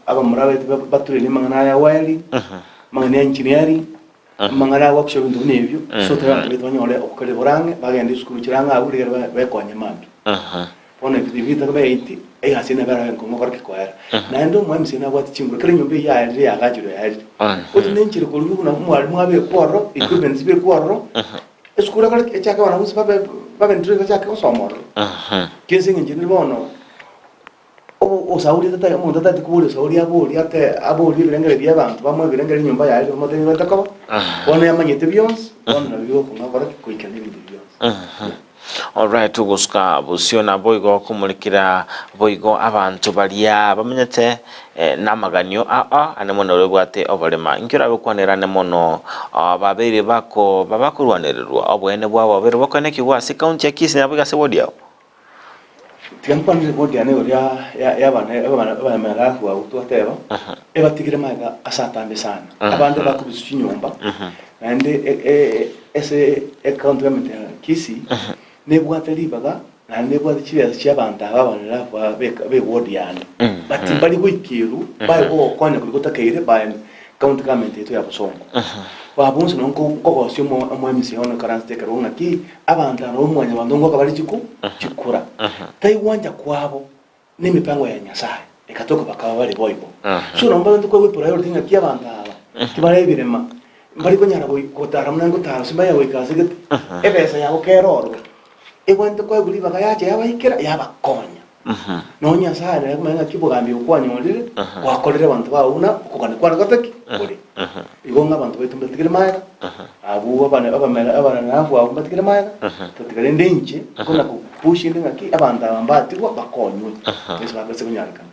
abamurabe baturi ni mangana ya wali mangana engineering mangana workshop ndu nebyo so tayari bitonyole okole borange bagende school kiranga aburi bekonye mambi pone bidivita be iti hasina bara ngo ngorke kwara na ndo mwamse na bwati chingura kare nyumbe ya ari ya gajiro ya ari oti nenchire ko rubu na mwalimu abe kwaro equipment be kwaro school kare echaka wana musi babe ndire chaka osomoro kinsinge njini bono o sauri tata mo tata tikubule sauri abuli abuli birengere byabantu bamwe birengere nyumba yaje moteni batakaba bona yamanyete byons bona biyo kungakora kuikana ibindi byons alright tuguska busiona boigo kumurikira boigo abantu balia bamenyete namaganyo anemo no bwate obalema inkira bekwanera nemono babere bako babakurwanererwa obwene bwabo babere bakone kiwa si county ya Kisii nabiga se wodi yao tiampanze bodi ane ya bana mara wa utoteba ebatigire maga asatambe sana abande bakubisa inyumba ande ese account government ya Kisii nebwatali baga na nebwatali chiya cyabanda abana be wodi yane bati bali kwikiru bayo okwana kulikotakeire bayo county government yetu ya Busongo babunse nonko kokosyo mo MCA ono karanste karonga ki abanda ro mwanya bandongo kabali chikura taiwanja kwabo n'imipango ya Nyasaye ekatoka bakaba bali boybo so nomba ndo ko priority ngaki abanda aba kibale birema mbali konyara boy kotara mnango tara simbaya wekase ebesa yabo keroro egwante ko guli bagayaje yabayikira yabakonya no Nyasaye rero mwenga kibugambi ukwanyolire kwakolera abantu bauna ukugana kwana gataki kuri igonga abantu betu mbatigire mayaga abu abana nafu abo mbatigire mayaga tutigire ndinje kuna kupushinga ngaki abantu abambati bakonywe bese bakase kunyarika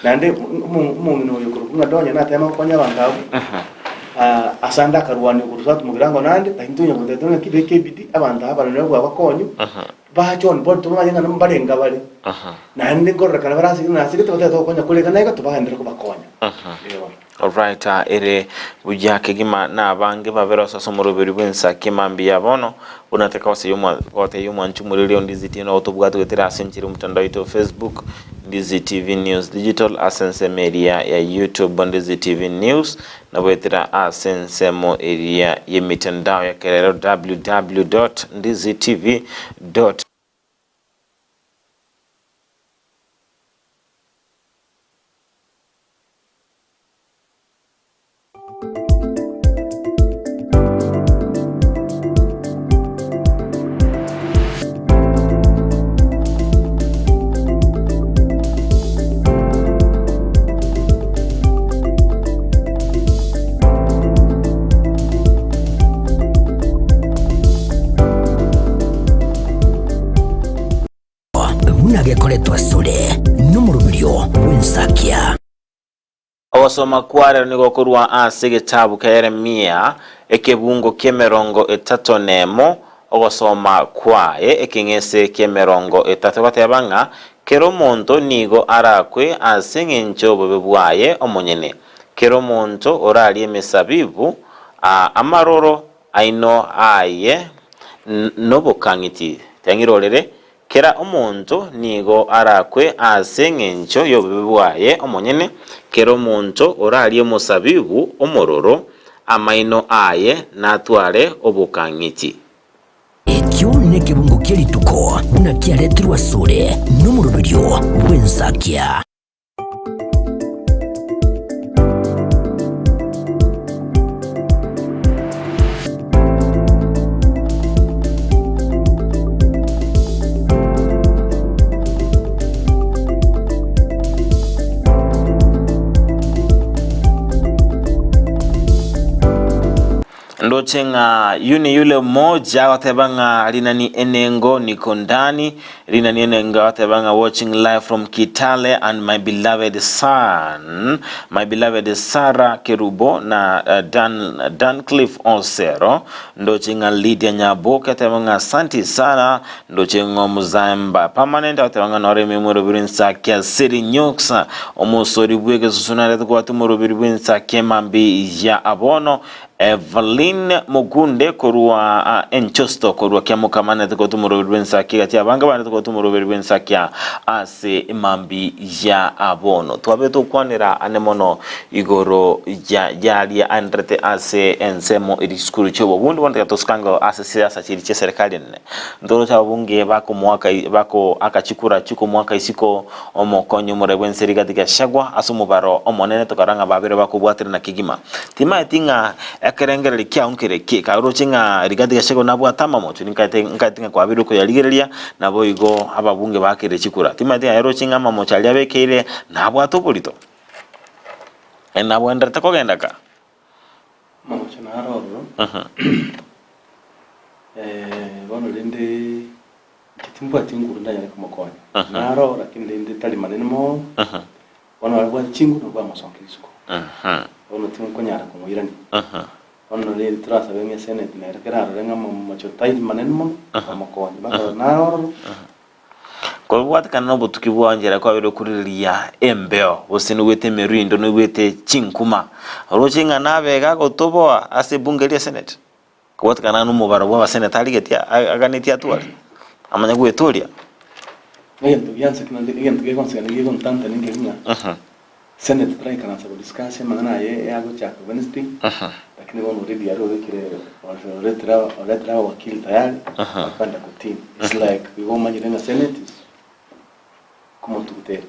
nande umuntu no yokuru kungadonya natema kwanya abantu abo asanda karwani kurusat mugirango nande tahindunya mutetonga kibe kebidi abantu abalone bwa bakonyu bajon bot tumanya ngana mbarenga bali nande ngorra kana barasi na sigete bateto konya kulega nayo tubahendera ko bakonya alright ere bujake gima na bange bavero sasa murubiri bwensa kimambi yabono unataka wase yomwa wote yomwa nchumurire Ndizi TV na utobwatu wetira asenchiri mtandao wetu Facebook Ndizi TV News Digital asense media ya YouTube Ndizi TV News na wetira asense mo area ya mitandao ya kerero www.ndizitv.com gekoretwa sore n'umurubirio w'insakia awasoma kware nigokorwa ase gitabu ka Yeremia ekebungo kemerongo etatu nemo ogosoma kwae ekingese kemerongo etatu batebanga kero monto nigo arakwe ase ngencho bobebwaye omonyene kero monto orali emesabibu amaroro aino aye nobokangiti tangirorere kera omonto nigo arakwe ase ngencho yobebwaye omonyene kero monto orali omosabibu omororo amaino aye natware obokangiti ekyo nekebungo kerituko nakiaretirwa sore n'umurubirio w'insakia ndochenga yule moja watebanga linani enengo niko ndani linani enengo watebanga watching live from Kitale and my beloved son my beloved Sarah Kerubo na Dan Cliff Osero ndochenga Lydia Nyaboke watebanga asante sana ndochenga Muzamba permanent watebanga nore memoro birinsa kya siri nyoksa omosori bwege susunare kwa tumoro birinsa kemambi ya abono Evelyn Mugunde korwa enchosto korwa kya mukamana tiko tumurubirwensa kya tia banga bana tiko tumurubirwensa kya ase imambi ya abono twabeto kwanira anemono igoro ya yali andrete ase ensemo iriskuru chobo bundu wanda toskango ase siasa chiri che serikali ne ndoro cha bunge bako mwaka bako akachikura chiko mwaka isiko omokonyo murebwense rigatika shagwa asumubaro omonene tokaranga babere bako bwatira na kigima tima tinga ekerengere kya unkere ke karochinga rigadi gashego nabwo atamamo nkatinga kwa biruko yaligereria nabo igo ababunge bakere chikura timati yarochinga mamo chali abekere nabwo atopolito nabwo ndata kogendaka mamo chanaro bono lende kitimba tinguru ndanya kumokonya naro lakini lende tali maneno mo bono alikuwa chingu no kwa masonkisko bono timu konyara kumwirani ono le trasa benga senate na rekara renga machotai maneno amakonyi baka naro ko wat kana no tukibwanjira kwa biro kuriria embeo usini wete merindo no wete chinkuma rochinga nabega gotoboa ase bunge ya senate ko wat kana no mubaro wa senate aligetia aganitia twali amanya gwetoria ngento yanse kana ngento ke konsena ke kontanta ninge senate try kana sabo discuss magana ye yago chako Wednesday lakini wao already yaro kile already wakili tayari kwenda kutini it's like we want money in the senate como tukute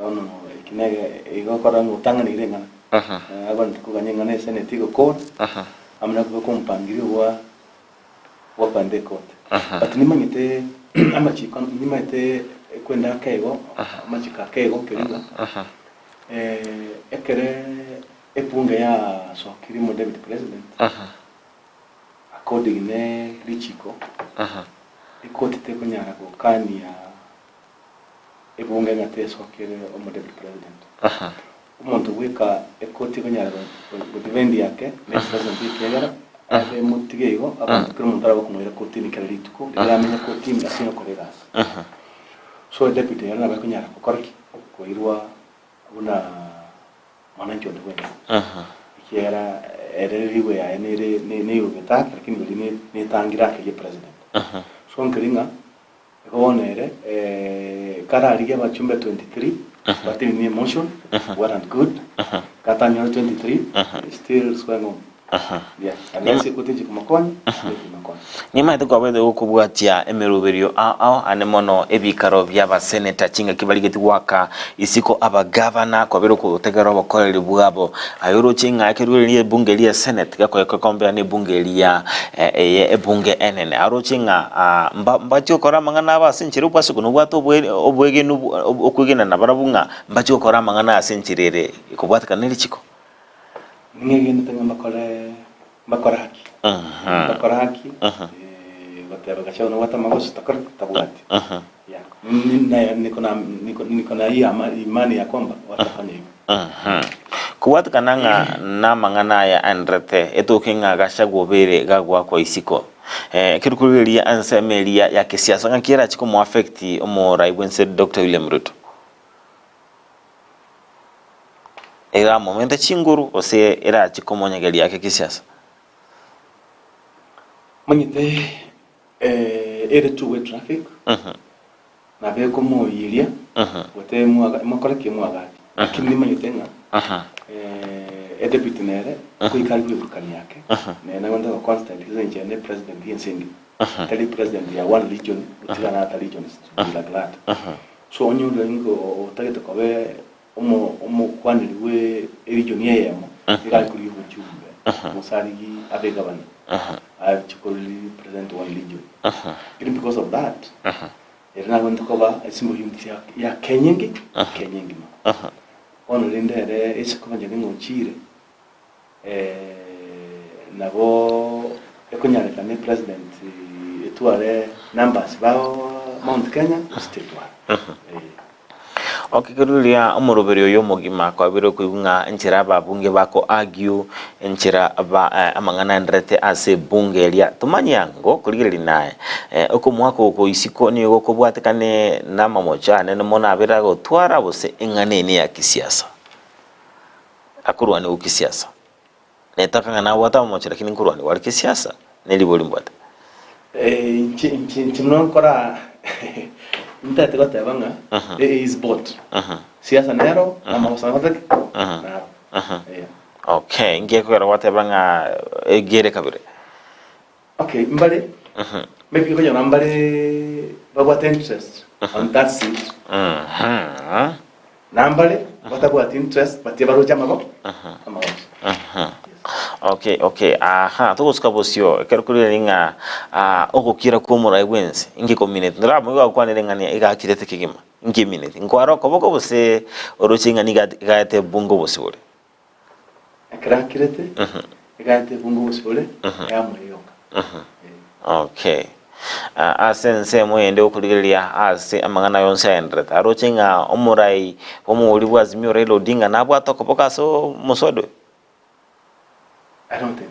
ono kinega igo kora ngutanga ni renga abantu kuganya ngane senate go court amna ko kompangiri wa pande court but nimanyite amachiko nimanyite kwenda kego amachika kego keringa ekere epunga ya sokiri mo David president according ne lichiko ikoti te kunyara ko kani ya epunga ngate sokiri mo David president umuntu wika ekoti kanyara kudivendi yake next president yekera abe mutigego abantu kuri umuntu araba kumwera koti ni karituko iramenya koti ni asino koregas so deputy yana bakanyara kukorki koirwa una mwananchi wa Ndwenya kiera ereriwe ya ne yubeta lakini bali ne tangira ke president so nkiringa konere karari ya bachumbe 23 but in emotion well and good katanya 23 still swing yeah and se kuteje kumakoni nyuma ito kwa wewe ukubwatia emeruberio ane mono ebikaro byaba senator chinga kibaligeti waka isiko aba governor kwa bero kutegera abakorera bwabo ayoro chinga akiruriye bunge liya senate gako yakombea ne bunge liya ebunge enene aro chinga mbacho kora mangana abasinchire upase kuno bwato obwege okugena nabarabunga mbacho kora mangana asinchirere kubwatika nilichiko ngege nitanga bakora haki bakora haki wataba kachao na wata magoso tabuati ya niko na hii imani ya kwamba watafanya hivyo kuwatu kananga na mangana ya andrete eto kinga gashago bere gagwa kwa isiko kirikuliria ansemelia ya kisiasa ngakira chiko mo affect omo raibwense Dr. William Ruto era momento chinguru ose era chiko monyagelia ya kisiasa manyite ere two-way traffic na be como yiria wote mwakora kimwaga lakini manyite nga deputy nere kuikali kukani yake na wanda wa constant hizo ne president yensengi tali president ya one region utigana ata regions la glad so onyo ngo tagete ko be omo kwaniriwe region yeyemo ikali kuri hujumbe musarigi abe governor I've chocolate present one region. Even because of that, you're not going to cover a symbol ya Kenyangi, Kenyangi. On the end, it's coming in Chile. Nabo, a Kenyan president, two are numbers, Mount Kenya, state one. Okikurulia umuruberio yomugima kwa biro kuinga nchira babunge bako argue nchira ba amangana ndrete ase bunge lia tumanyango kuligiri naye uko mwako uko isiko ni uko bwatekane na mamochane no mona abira go twara bose ingane ya kisiasa akurwani ukisiasa netaka na wata mamochira kini kurwani wali kisiasa neliboli mbwate chinon Ntate kwa tabanga is bought. Siasa nero na mawasanga na. Okay, ngiye kwa watabanga gere kabire. Okay, mbale. Maybe kwa jana mbale baba interest on that seat. Na mbale watakuwa interest but yabaro jama bo. Okay. Tuko sikabosio kerukuri linga okukira kumura igwenzi ingi community ndara mwe kwa nengania igakirete kigima ingi minute ngwaro koboko bose orochinga nigate bungo bose ore akrakirete igate bungo bose ore ya muriyoka okay asense mwende okuligiria ase amangana yonse endreta arochinga omurai omuri bwazimyo relo dinga nabwa tokopoka so musodo I don't think.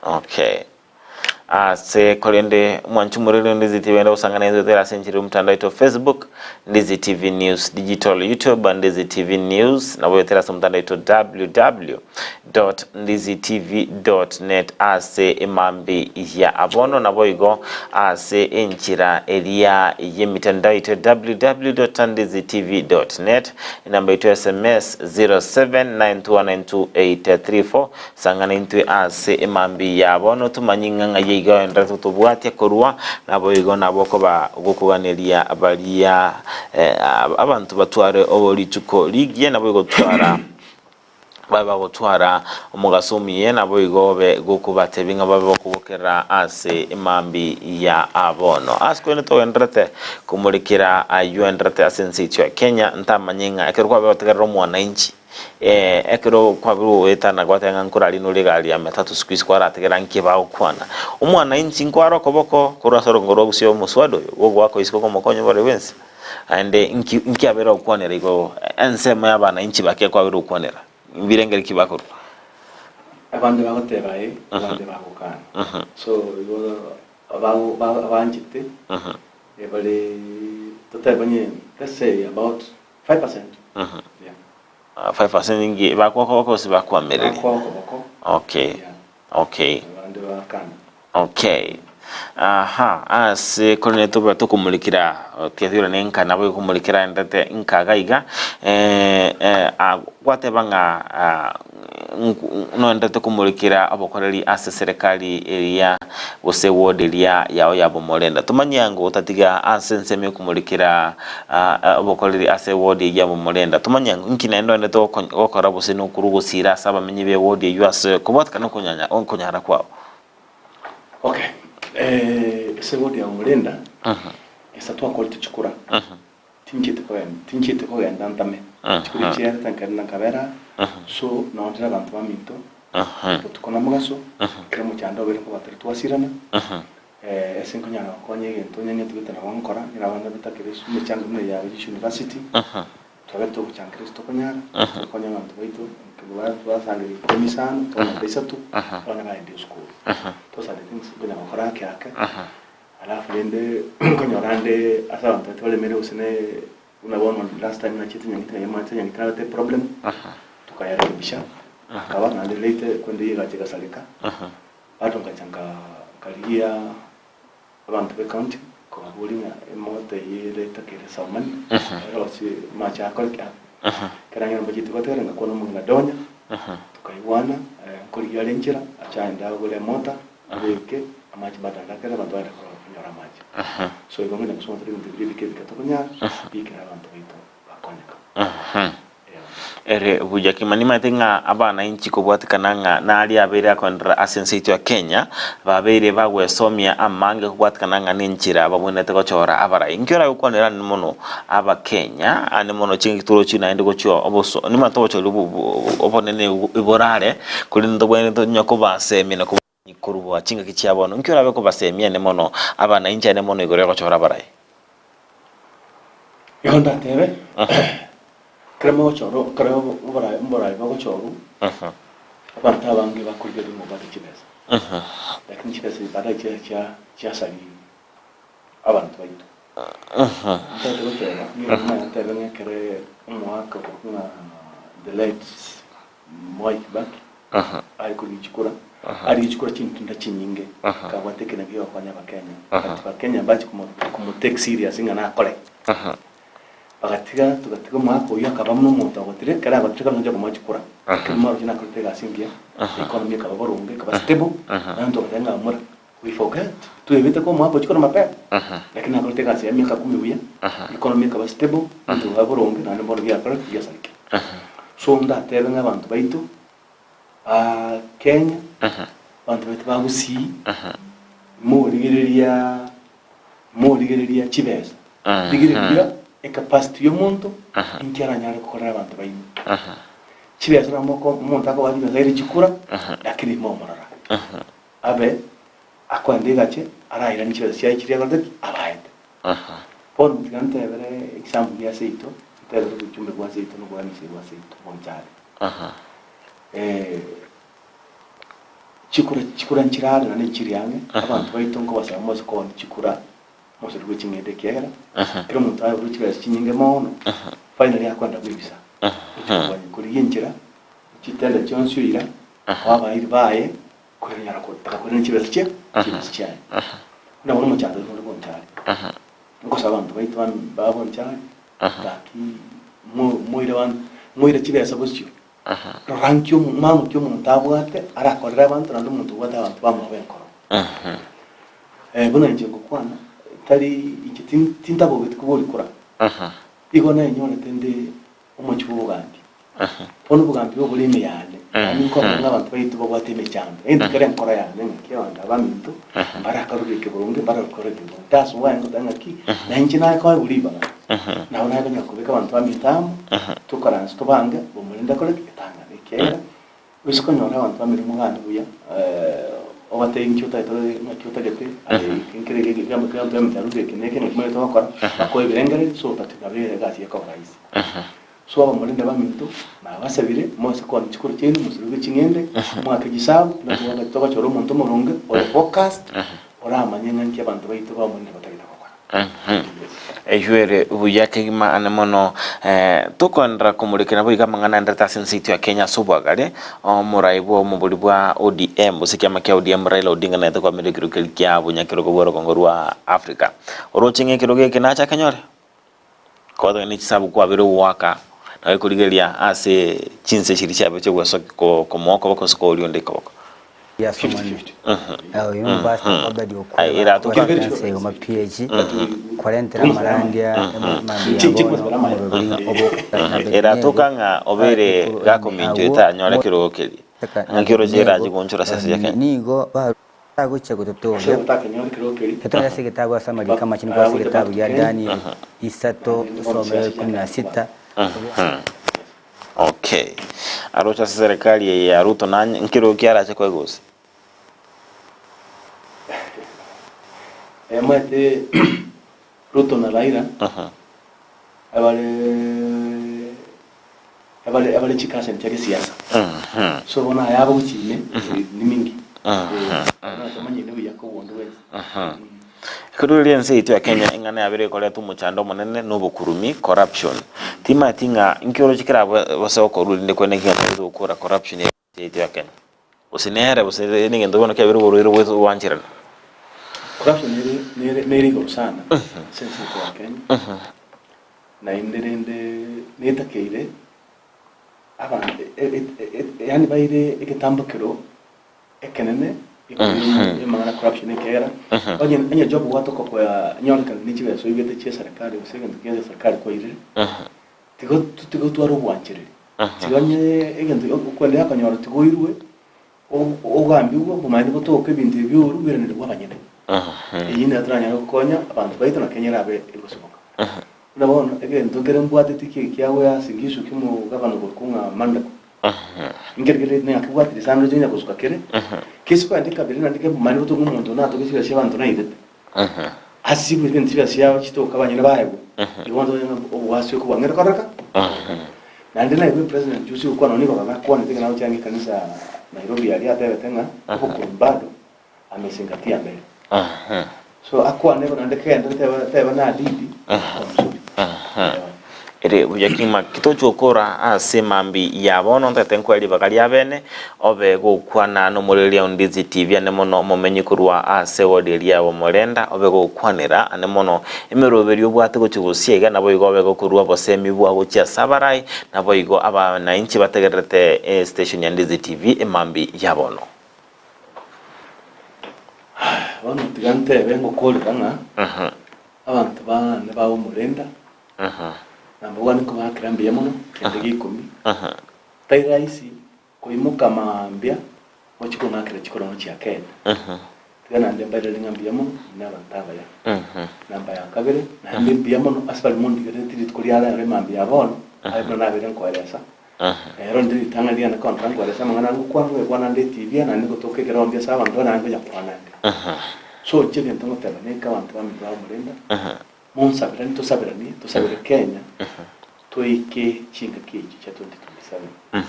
Okay. Se kolende mwanchumurele Ndizi TV enda usangana hizo tera senchiri mtandao ito Facebook Ndizi TV News Digital YouTube and Ndizi TV News na wewe tera mtandao ito www.ndizitv.net ase imambi ya abono na boigo ase enchira elia ye mitandao ito www.ndizitv.net namba ito SMS 0792928834 sangana into ase imambi ya abono tumanyinga yiga endra tutubwate korwa nabo yigo nabo ko ba gukuganiria abaria abantu batware obolituko ligie nabo yigo twara baba gutwara umugasomiye nabo yigobe gukubatebinga baba kubukera ase imambi ya abono asko neto endrate kumurikira ayu endrate asensitio Kenya ntamanyinga akerwa bategera mwananchi ekero kwa biru wetana gwatenga nkurari no legali ya metatu squeeze kwa rategera nkiba ukwana umwana inchi nkwaro koboko kurasoro ngoro gusio muswado wo gwako isiko komokonyo bare wensi ande inki abera ukwanera iko ensema y'abana inchi bake kwa biru ukwanera birengera kibakuru abandi bagotebaye abandi bagukana so abanjite ebale totabanye let's say about 5%. Yeah. 5% ingi bakoko si bakwamerera. Okay. Yeah. Okay. Abandi bakana. Okay. Aha, ase kolone toba tukumulikira tiathira nenka nabo kumulikira ndate inkagaiga gwatebanga no ndate kumulikira abokoreri ase serikali eria ose ward eria yao ya Bomorenda tumanyango utatiga ase nseme kumulikira abokoreri ase ward ya Bomorenda tumanyango nkina ndo ndate okora bose no kurugusira saba menye be ward yu ase kubatka no kunyara kwao. Okay. Ese wodi ya Bomorenda esa twa kwaliti chukura tinchite ko yanda ntame chukuri chera tankana kabera so no ndira bantu baminto tukona mugaso kira mu cyando bere ko batari twasirana ese nkonyana konye gento nyanye tugitana wankora ira bana bitakire mu cyando mu ya university twagato ku cyangwa Kristo konyara konya bantu baito basangiri komisano tona besatu bana ba indi school tosa de things bina bakora kyaka alafu lende konyorande asa bantu tole mere usine unabona last time na chitu nyangita yamata nyangita te problem tukayarekebisha akawa na later kwende yiga chika salika bato ngachanga kalia abantu be county ko bulinga emote yire takere samani rosi macha kolka karanga mbajiti kwatera ngakono munga donya tukaiwana kuliya lenjera achaenda gole mota abeke amaji badanda kera bantu bari kunyora amaji so ibamwe nakusoma turi ndibiri bikatokonya bikira abantu bito bakonyeka ere bujakimani matenga abana inchi kubwatikana nga nali abere akondra asensito ya Kenya babere bagwesomya amange kubwatikana nga ninchira babonete gochora abara inkyora ukonera nimono aba Kenya ane mono chingi turo china ende gocho oboso ni matocho obonene iborare kuri ndobwene to nyako basemi na kuruwa chinga kichiabono inkyora beko basemi ane mono abana inchi ane mono igore gochora abara yonda tebe kremo choro kremo mbora bako choro abantu abange bakurira mu bati kibeza lakini kibeza ibada cha sali abantu baito ntate gotera ni na tebe ngekere umwaka kuna the late Mike back ari kulichukura ari chukura chintu ndachinyinge kawatekena byo kwanya bakenya Kenya bachi kumu take serious ngana kole bagatiga tugatiga mwako uyu akabamo n'umuntu agotire kara abatika nje kumachukura kimaro kina kurutega singia economy kababorunge kaba stable nando batenga amura we forget tuebite ko mwapo chikora mape lakini akurutega sia miaka 10 uya economy kaba stable nando baborunge nando borgia kara kiyasalike so ndatebe ngabantu baito Kenya bantu bete ba Gusii murigereria chibeza digireria capacity y'umuntu inkeranyare gukora abantu bayimo kibeza ramoko umuntu akabanye zaire chikura lakini momorara abe akwande gache arahira n'ikibeza cyayi kiriya gande abaende por mugante bere example ya seito tebe kuchumbe kwa seito no kwa misi kwa seito montare chikura nchirana na nchiriyange abantu bayito ngo basaba mose ko chikura mose rw'ikingende kera kero muntu ayo rw'ikibeza kinyinge mono finally akwanda kwibisa kuri yinjira kitenda cyonsyira wabayiri baye kwenya ko takakora n'ikibeza cye cyane ndabona mu cyanda no rw'ontare ngo sabantu bayito babon cyane taki muire kibeza busyo rankyo mamu kyo muntabwate arakorera abantu nando muntu wada abantu bamubenkoro buna nje gukwana tari ikitintabo bitkuburi kura igona nyone tende umuchi bugandi pono bugandi bo bulime yane niko n'abantu bayito bo bateme cyane indi kare nkora yane nkiyanda baminto baraka rubike burunge barakorera that's why ngo dangaki nanjye nayo kwa buliba na ona ganya kubika abantu amitamu tukaranza tubanga Bomorenda kole kitanga nikera wisiko nyora abantu amiri muganda buya obate inkyuta itore nakyuta gete kinkere gambo kambe mtaruke kineke ngumwe tokora bakoye birengere so tatikabere gasi yakoraisi so Bomorenda baminto na basabire mose kwa chikuru cyene musuruge kinyende mwaka gisabu na kuwa toka choro muntu muronge o podcast ora manyenga nke abantu bayito Bomorenda batagita kokora ejwere buyakegima anemono tukondra kumurikira buiga mangana ndata sensiti ya Kenya subagare omuraibo omubuli bwa ODM busikyama kya ODM Raila Odinga na kwa mirikiro kya bunyakiro goboro kongorwa Africa orochinge kiroge kinacha kanyore kwa ni chisabu kwa biro waka na kurigeria ase chinse chirisha becho gwaso ko moko bako skoli onde koko ya somani university obadi okwa ira to kanse yo PhD kwalentera marandia era to kanga obere gako minjeta nyore kirokeri ngiro jera jigonchura sasa yake nigo tago chako totoya ketoya sikitago samali kama chini kwa sikitabu ya Daniel isato some 16 okay arocha serikali ya Ruto na nkiro kiara cha kwa gosi mwete Ruto na Raila abale chikasa nchake siasa so bona yabo uchine ni mingi na tamanye ni yako wondo wese kururi nse itu ya Kenya ingana yabere kole tu muchando monene n'ubukurumi corruption tima tinga nkiro chikira bose ko ruli ndekone kinga ukora corruption itu ya Kenya usinere usere ngendo bono kyabere borero wezo wanchira corruption neri go sana sense kwa Kenya na inderende netakeire aba yani baire ikitambukiro ekenene imana corruption ekera anya job wato kwa nyonka nichiwe so ibete che serikali usenge ndikeze serikali kwa ile tigo twaro bwanchire tiganye egendo kwende akanyora tigoirwe ogambi uwo bumanye botoke bintu byuru birane rwabanyene iyi ndatranya konya abantu bayito na Kenya rabe igosoboka ndabona egendo ngere mbwate tiki kyawe asingisho kimu gavana gokunga manda ingere ne akubwatira sando jinya kusuka kere kisiko andika bilina ndike bumanye botoke umuntu nato kisira shabantu naide asibu ibintu byasyawo kitoka abanyene bahebu iwanzo obwasi ko bangera karaka nande na ibe president Gusii uko anoni baba kwa nitike nawo changi kanisa Nairobi yali atebe tenga uko kumbado amesingatia mbele so akwa nebo nande kenda tebe na didi ere buyakima kitocho kora ase mambi yabono ntatenkweli bakali abene obe gukwana no murelia Ndizi TV ane mono momenyi kurwa ase wodeli ya Bomorenda obe gukwanira ane mono emeroberi obwate gochigusiega nabo igo obe gokurwa bosemi bwa gochia sabarai nabo igo aba na inchi bategerete station ya Ndizi TV emambi yabono bano tigante bengo kolanga abantu bane ba Bomorenda namba wani kwa kirambi ya mono kendegi 10 tairaisi kuimuka maambia wachiko nakira chikoro no chiakena tigana ndemba ile ngambia mono na bantaba ya namba ya kabere na ndemba mono asfal mundi gere tiri kuriala ya maambia abono ayo na bere ko elesa ero ndi tangalia na kontra ngo elesa mangana ngo kwa na TV na ndiko toke kero mbia saba ndo na ngo ya kwa na so chege ntongo tala ne ka bantu bami ba Bomorenda monsabirani tosabira Kenya toike chinga kiji cha 2027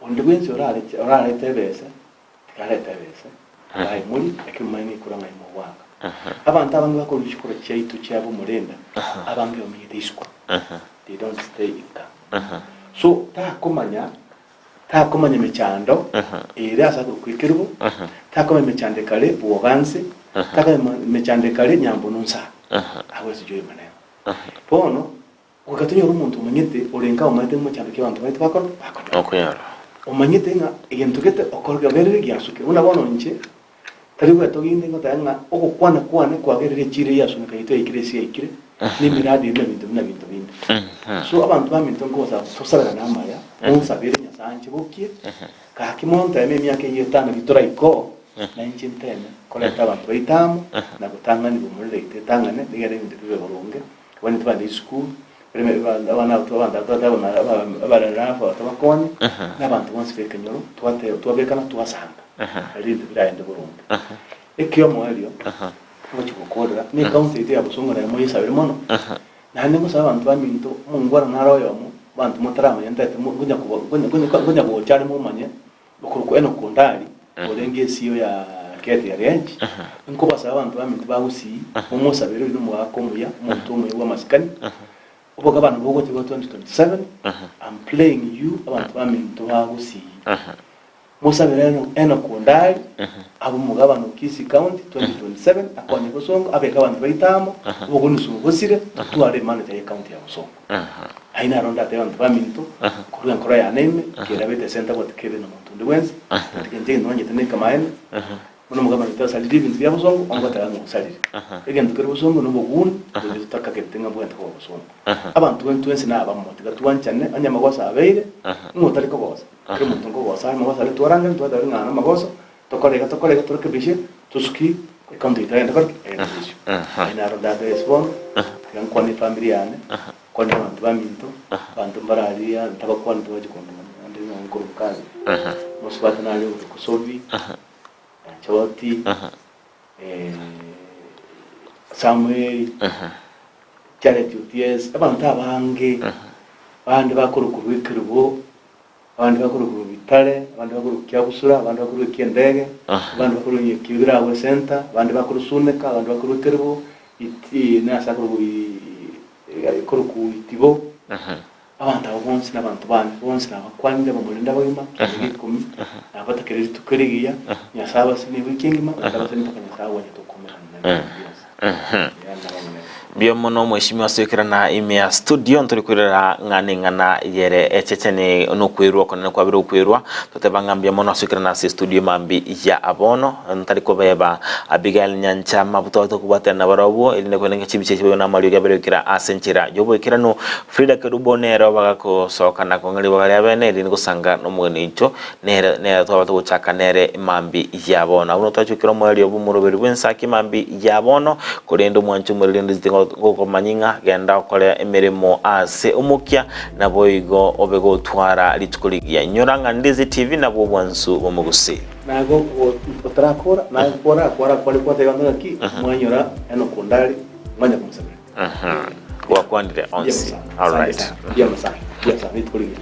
ondwenzi orale tebesa tikale tebesa ai muri ekimani kuranga imo waka abantu abangu bakora ishikoro cyaitu cya Bomorenda abangu yomidiswa they don't stay in town so takomanya mechando ere asa kwikirwo takomanya mechande kale buoganse takomanya mechande kale nyambo nunsa awezi joye maneno pono ukatunya umuntu umanyete orenga umate mu cyane cy'abantu bahita bakora okuyara umanyete nga igento gete okorga berere gyasuke unabona nje tari bwa toginde ngo tanga okukwana kwa gerere chire yasuka yito ikiresi ikire ni miradi na bintu bindi so abantu baminto ngo sosabera namaya unsabire nyasanje bukie ka kimonta emyaka yetana bitora iko na nchintene koleta abantu baitamu na gutanga ni Bomorenda itetangane digere bintu bibe burunge when it was school abana abararafa tabakoni n'abantu bonse bekenyoro twabekana twasanga ari ndiraende Burundi ekyo moelio bakikukorera ni county ya Busongo na moyisa biri mono nane ngo saba abantu baminto mungwara naroyo mu bantu mutarama yandate kunya ko cyane mu manye ukuruko eno kondali olenge siyo ya kete ya range nko basaba abantu baminto ba Gusii umusa biro no mu akomuya umuntu umwe wa masikani uboga abantu bogo 2027 I'm playing you abantu baminto ba Gusii musa biro eno kondali abo mugabano Kisii County 2027 akonye Busongo abeka abantu baitamo ubogo nusubosire tuare manager ya county ya Busongo aina ronda te abantu baminto kuruga nkora ya neme kera bete center what kebe no muntu ndiwenzi tikenje nonye tene kamaene muno mugabano tasa living ya Busongo ongota ngo salire egendo kero Busongo no bogun tutaka ketenga bwente ko Busongo abantu wentuwensi na abamotiga tuwanchane anyama gosa abeire ngotari ko gosa kero muntu ngo gosa ma gosa le tuaranga tuadari ngana magosa tokorega toroke bishe tuski kondo itaenda kor aina ronda te spon yang kwani familiane kwani abantu baminto bantu mbararia tabakwana tuwaje kondo andi ngoro kazi musibata nayo kusolvi chawati Samuel Charity UTS abantu abange bandi bakuru kubikirbo abandi bakuru kubitale abandi bakuru kyabusura abandi bakuru kyendege abandi bakuru kyibira we center abandi bakuru suneka abandi bakuru terbo iti nasa kuru ikuru kuitibo abantu abonse n'abantu bandi bonse n'abakwande Bomorenda bayima kumi abatakere tukirigiya nyasaba sini wikingima atabaseni pakanyasaba nyatokomera Bio mono mheshimiwa sekera na imea studio nturikurira ngana yere echechene no kwirwa kone kwa biro kwirwa tutebangambia mono sekera na studio mambi ya abono ntariko beba Abigail Nyancha mabuto kubata na barabo iline kwenenge chibiche na mali gabiro kira asenchira yobo kira no Frida Kedubonero bagako soka na kongali bagale abene iline kusanga no mwene icho nere to chaka nere mambi ya abono uno tachukira mwali yobo muroberi wensaki mambi ya abono korendo mwanchu murende goko manyinga genda okole emirimo ase umukia na boigo obego twara litukuligia nyoranga Ndizi TV na bobwansu bomugusii nago otrakora na kora kwa teganda ki mwanyora eno kondali mwanya kumsabira kwa kwandire onsi all right yamasa litukuligia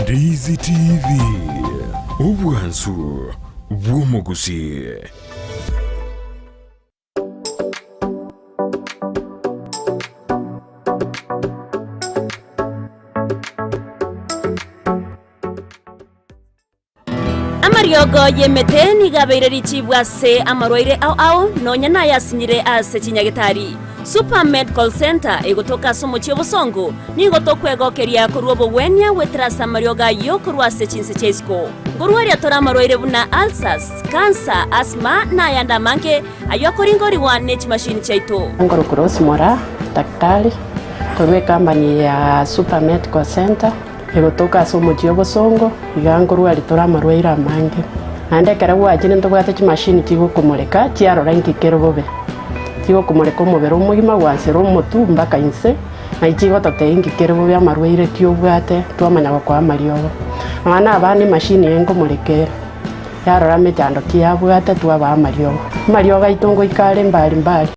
Ndizi TV ubwansu bw'omugusii amaryogo yemete nigabeire richibwa se amarwaire au nonya na yasinyire ase chinyagitari Super Medical Center egotoka somo chiobosongo nigotokwegokeria kurwa bowenya wetrasa maryoga yo kurwa se chinse chesko ngurwaria tora marwaire buna ulcers cancer asthma na yanda manke ayokoringori wa nech machine chaito ngoro cross mora daktari kurwe company ya Super Medical Center egotoka somo chiobosongo igangurwa ritora marwaire manke ande karagwa jine ntobwate chi machine chigokumureka chiarora nkikero bobe tigo kumureka umubiri umugima gwansira umutu mbaka inse na ikigo tateingi kirebo bya marwaire tiobwate twamanyaga kwa mariogo abana abane machine yengo murekera yarora mitando kiabwate twaba mariogo itongo ikale mbali